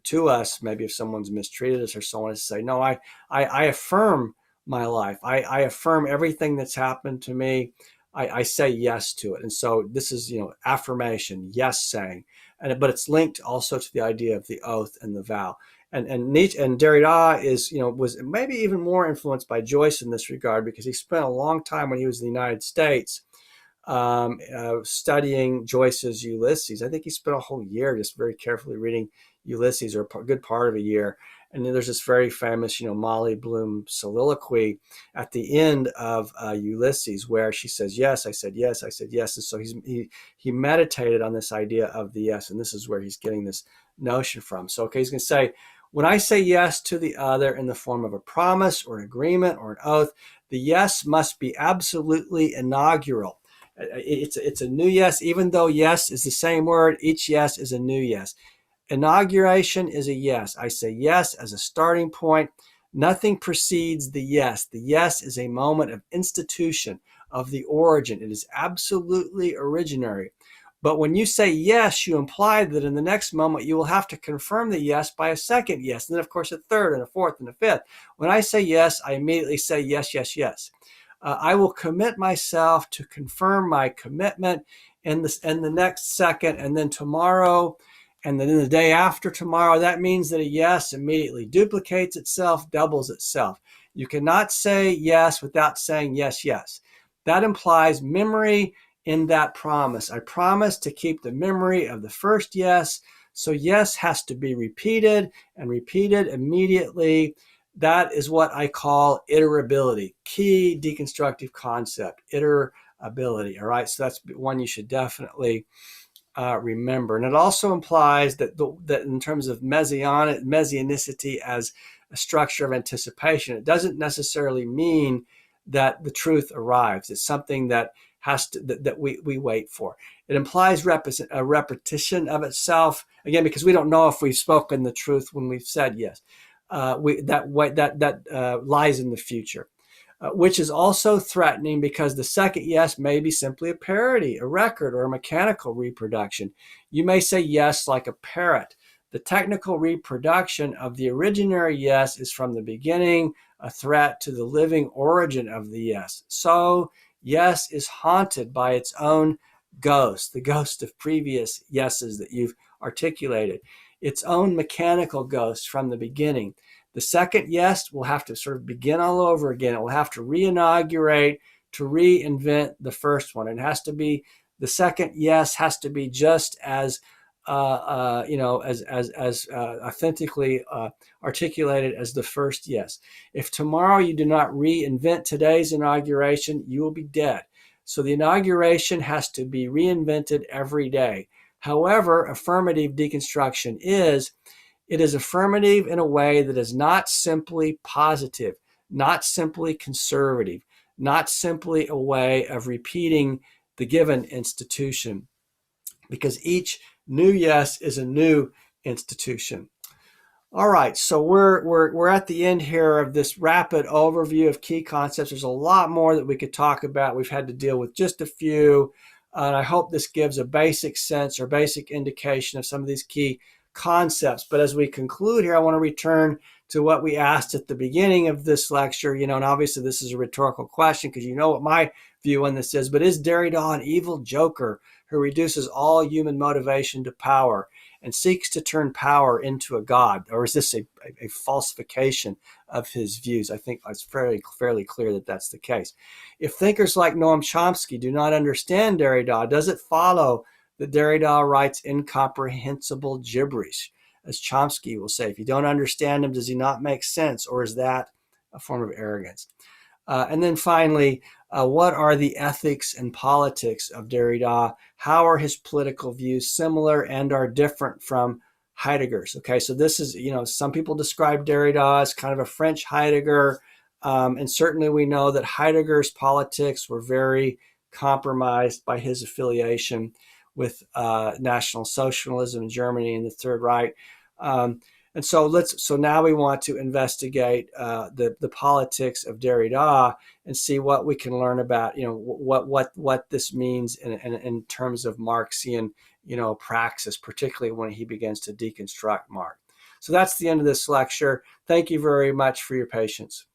to us, maybe if someone's mistreated us or so on, to say, no, I affirm my life. I affirm everything that's happened to me. I say yes to it. And so this is, affirmation, yes saying. But it's linked also to the idea of the oath and the vow. And Nietzsche and Derrida was maybe even more influenced by Joyce in this regard, because he spent a long time when he was in the United States studying Joyce's Ulysses. I think he spent a whole year just very carefully reading Ulysses, or a good part of a year. And then there's this very famous, Molly Bloom soliloquy at the end of Ulysses, where she says, yes, I said yes, I said yes. And so he meditated on this idea of the yes, and this is where he's getting this notion from. So, okay, he's going to say, when I say yes to the other in the form of a promise or an agreement or an oath, the yes must be absolutely inaugural. It's a new yes, even though yes is the same word, each yes is a new yes. Inauguration is a yes. I say yes as a starting point. Nothing precedes the yes. The yes is a moment of institution, of the origin. It is absolutely originary. But when you say yes, you imply that in the next moment you will have to confirm the yes by a second yes, and then of course a third and a fourth and a fifth. When I say yes, I immediately say yes, yes, yes. I will commit myself to confirm my commitment in the next second, and then tomorrow, and then the day after tomorrow. That means that a yes immediately duplicates itself, doubles itself. You cannot say yes without saying yes, yes. That implies memory in that promise. I promise to keep the memory of the first yes. So yes has to be repeated and repeated immediately. That is what I call iterability, key deconstructive concept, iterability. All right, so that's one you should definitely remember. And it also implies that that in terms of messianicity as a structure of anticipation, it doesn't necessarily mean that the truth arrives. It's something that that we wait for. It implies a repetition of itself, again, because we don't know if we've spoken the truth when we've said yes. That lies in the future. Which is also threatening, because the second yes may be simply a parody, a record, or a mechanical reproduction. You may say yes like a parrot. The technical reproduction of the originary yes is from the beginning a threat to the living origin of the yes. So yes is haunted by its own ghost, the ghost of previous yeses that you've articulated, its own mechanical ghost from the beginning. The second yes will have to sort of begin all over again. It will have to re-inaugurate, to reinvent the first one. It has to be, the second yes has to be just as as authentically articulated as the first yes. If tomorrow you do not reinvent today's inauguration, you will be dead. So the inauguration has to be reinvented every day. However, affirmative deconstruction is, it is affirmative in a way that is not simply positive, not simply conservative, not simply a way of repeating the given institution, because each new yes is a new institution. All right, so we're at the end here of this rapid overview of key concepts. There's a lot more that we could talk about. We've had to deal with just a few, and I hope this gives a basic sense or basic indication of some of these key concepts. But as we conclude here, I want to return to what we asked at the beginning of this lecture, and obviously this is a rhetorical question because you know what my view on this is, but is Derrida an evil joker who reduces all human motivation to power and seeks to turn power into a god? Or is this a falsification of his views? I think it's fairly clear that that's the case. If thinkers like Noam Chomsky do not understand Derrida, does it follow that Derrida writes incomprehensible gibberish. As Chomsky will say, if you don't understand him, does he not make sense, or is that a form of arrogance? And then finally, what are the ethics and politics of Derrida? How are his political views similar and are different from Heidegger's? Okay, so this is, some people describe Derrida as kind of a French Heidegger, and certainly we know that Heidegger's politics were very compromised by his affiliation with National Socialism in Germany and the Third Reich. And so now we want to investigate the politics of Derrida and see what we can learn about, what this means in terms of Marxian, praxis, particularly when he begins to deconstruct Marx. So that's the end of this lecture. Thank you very much for your patience.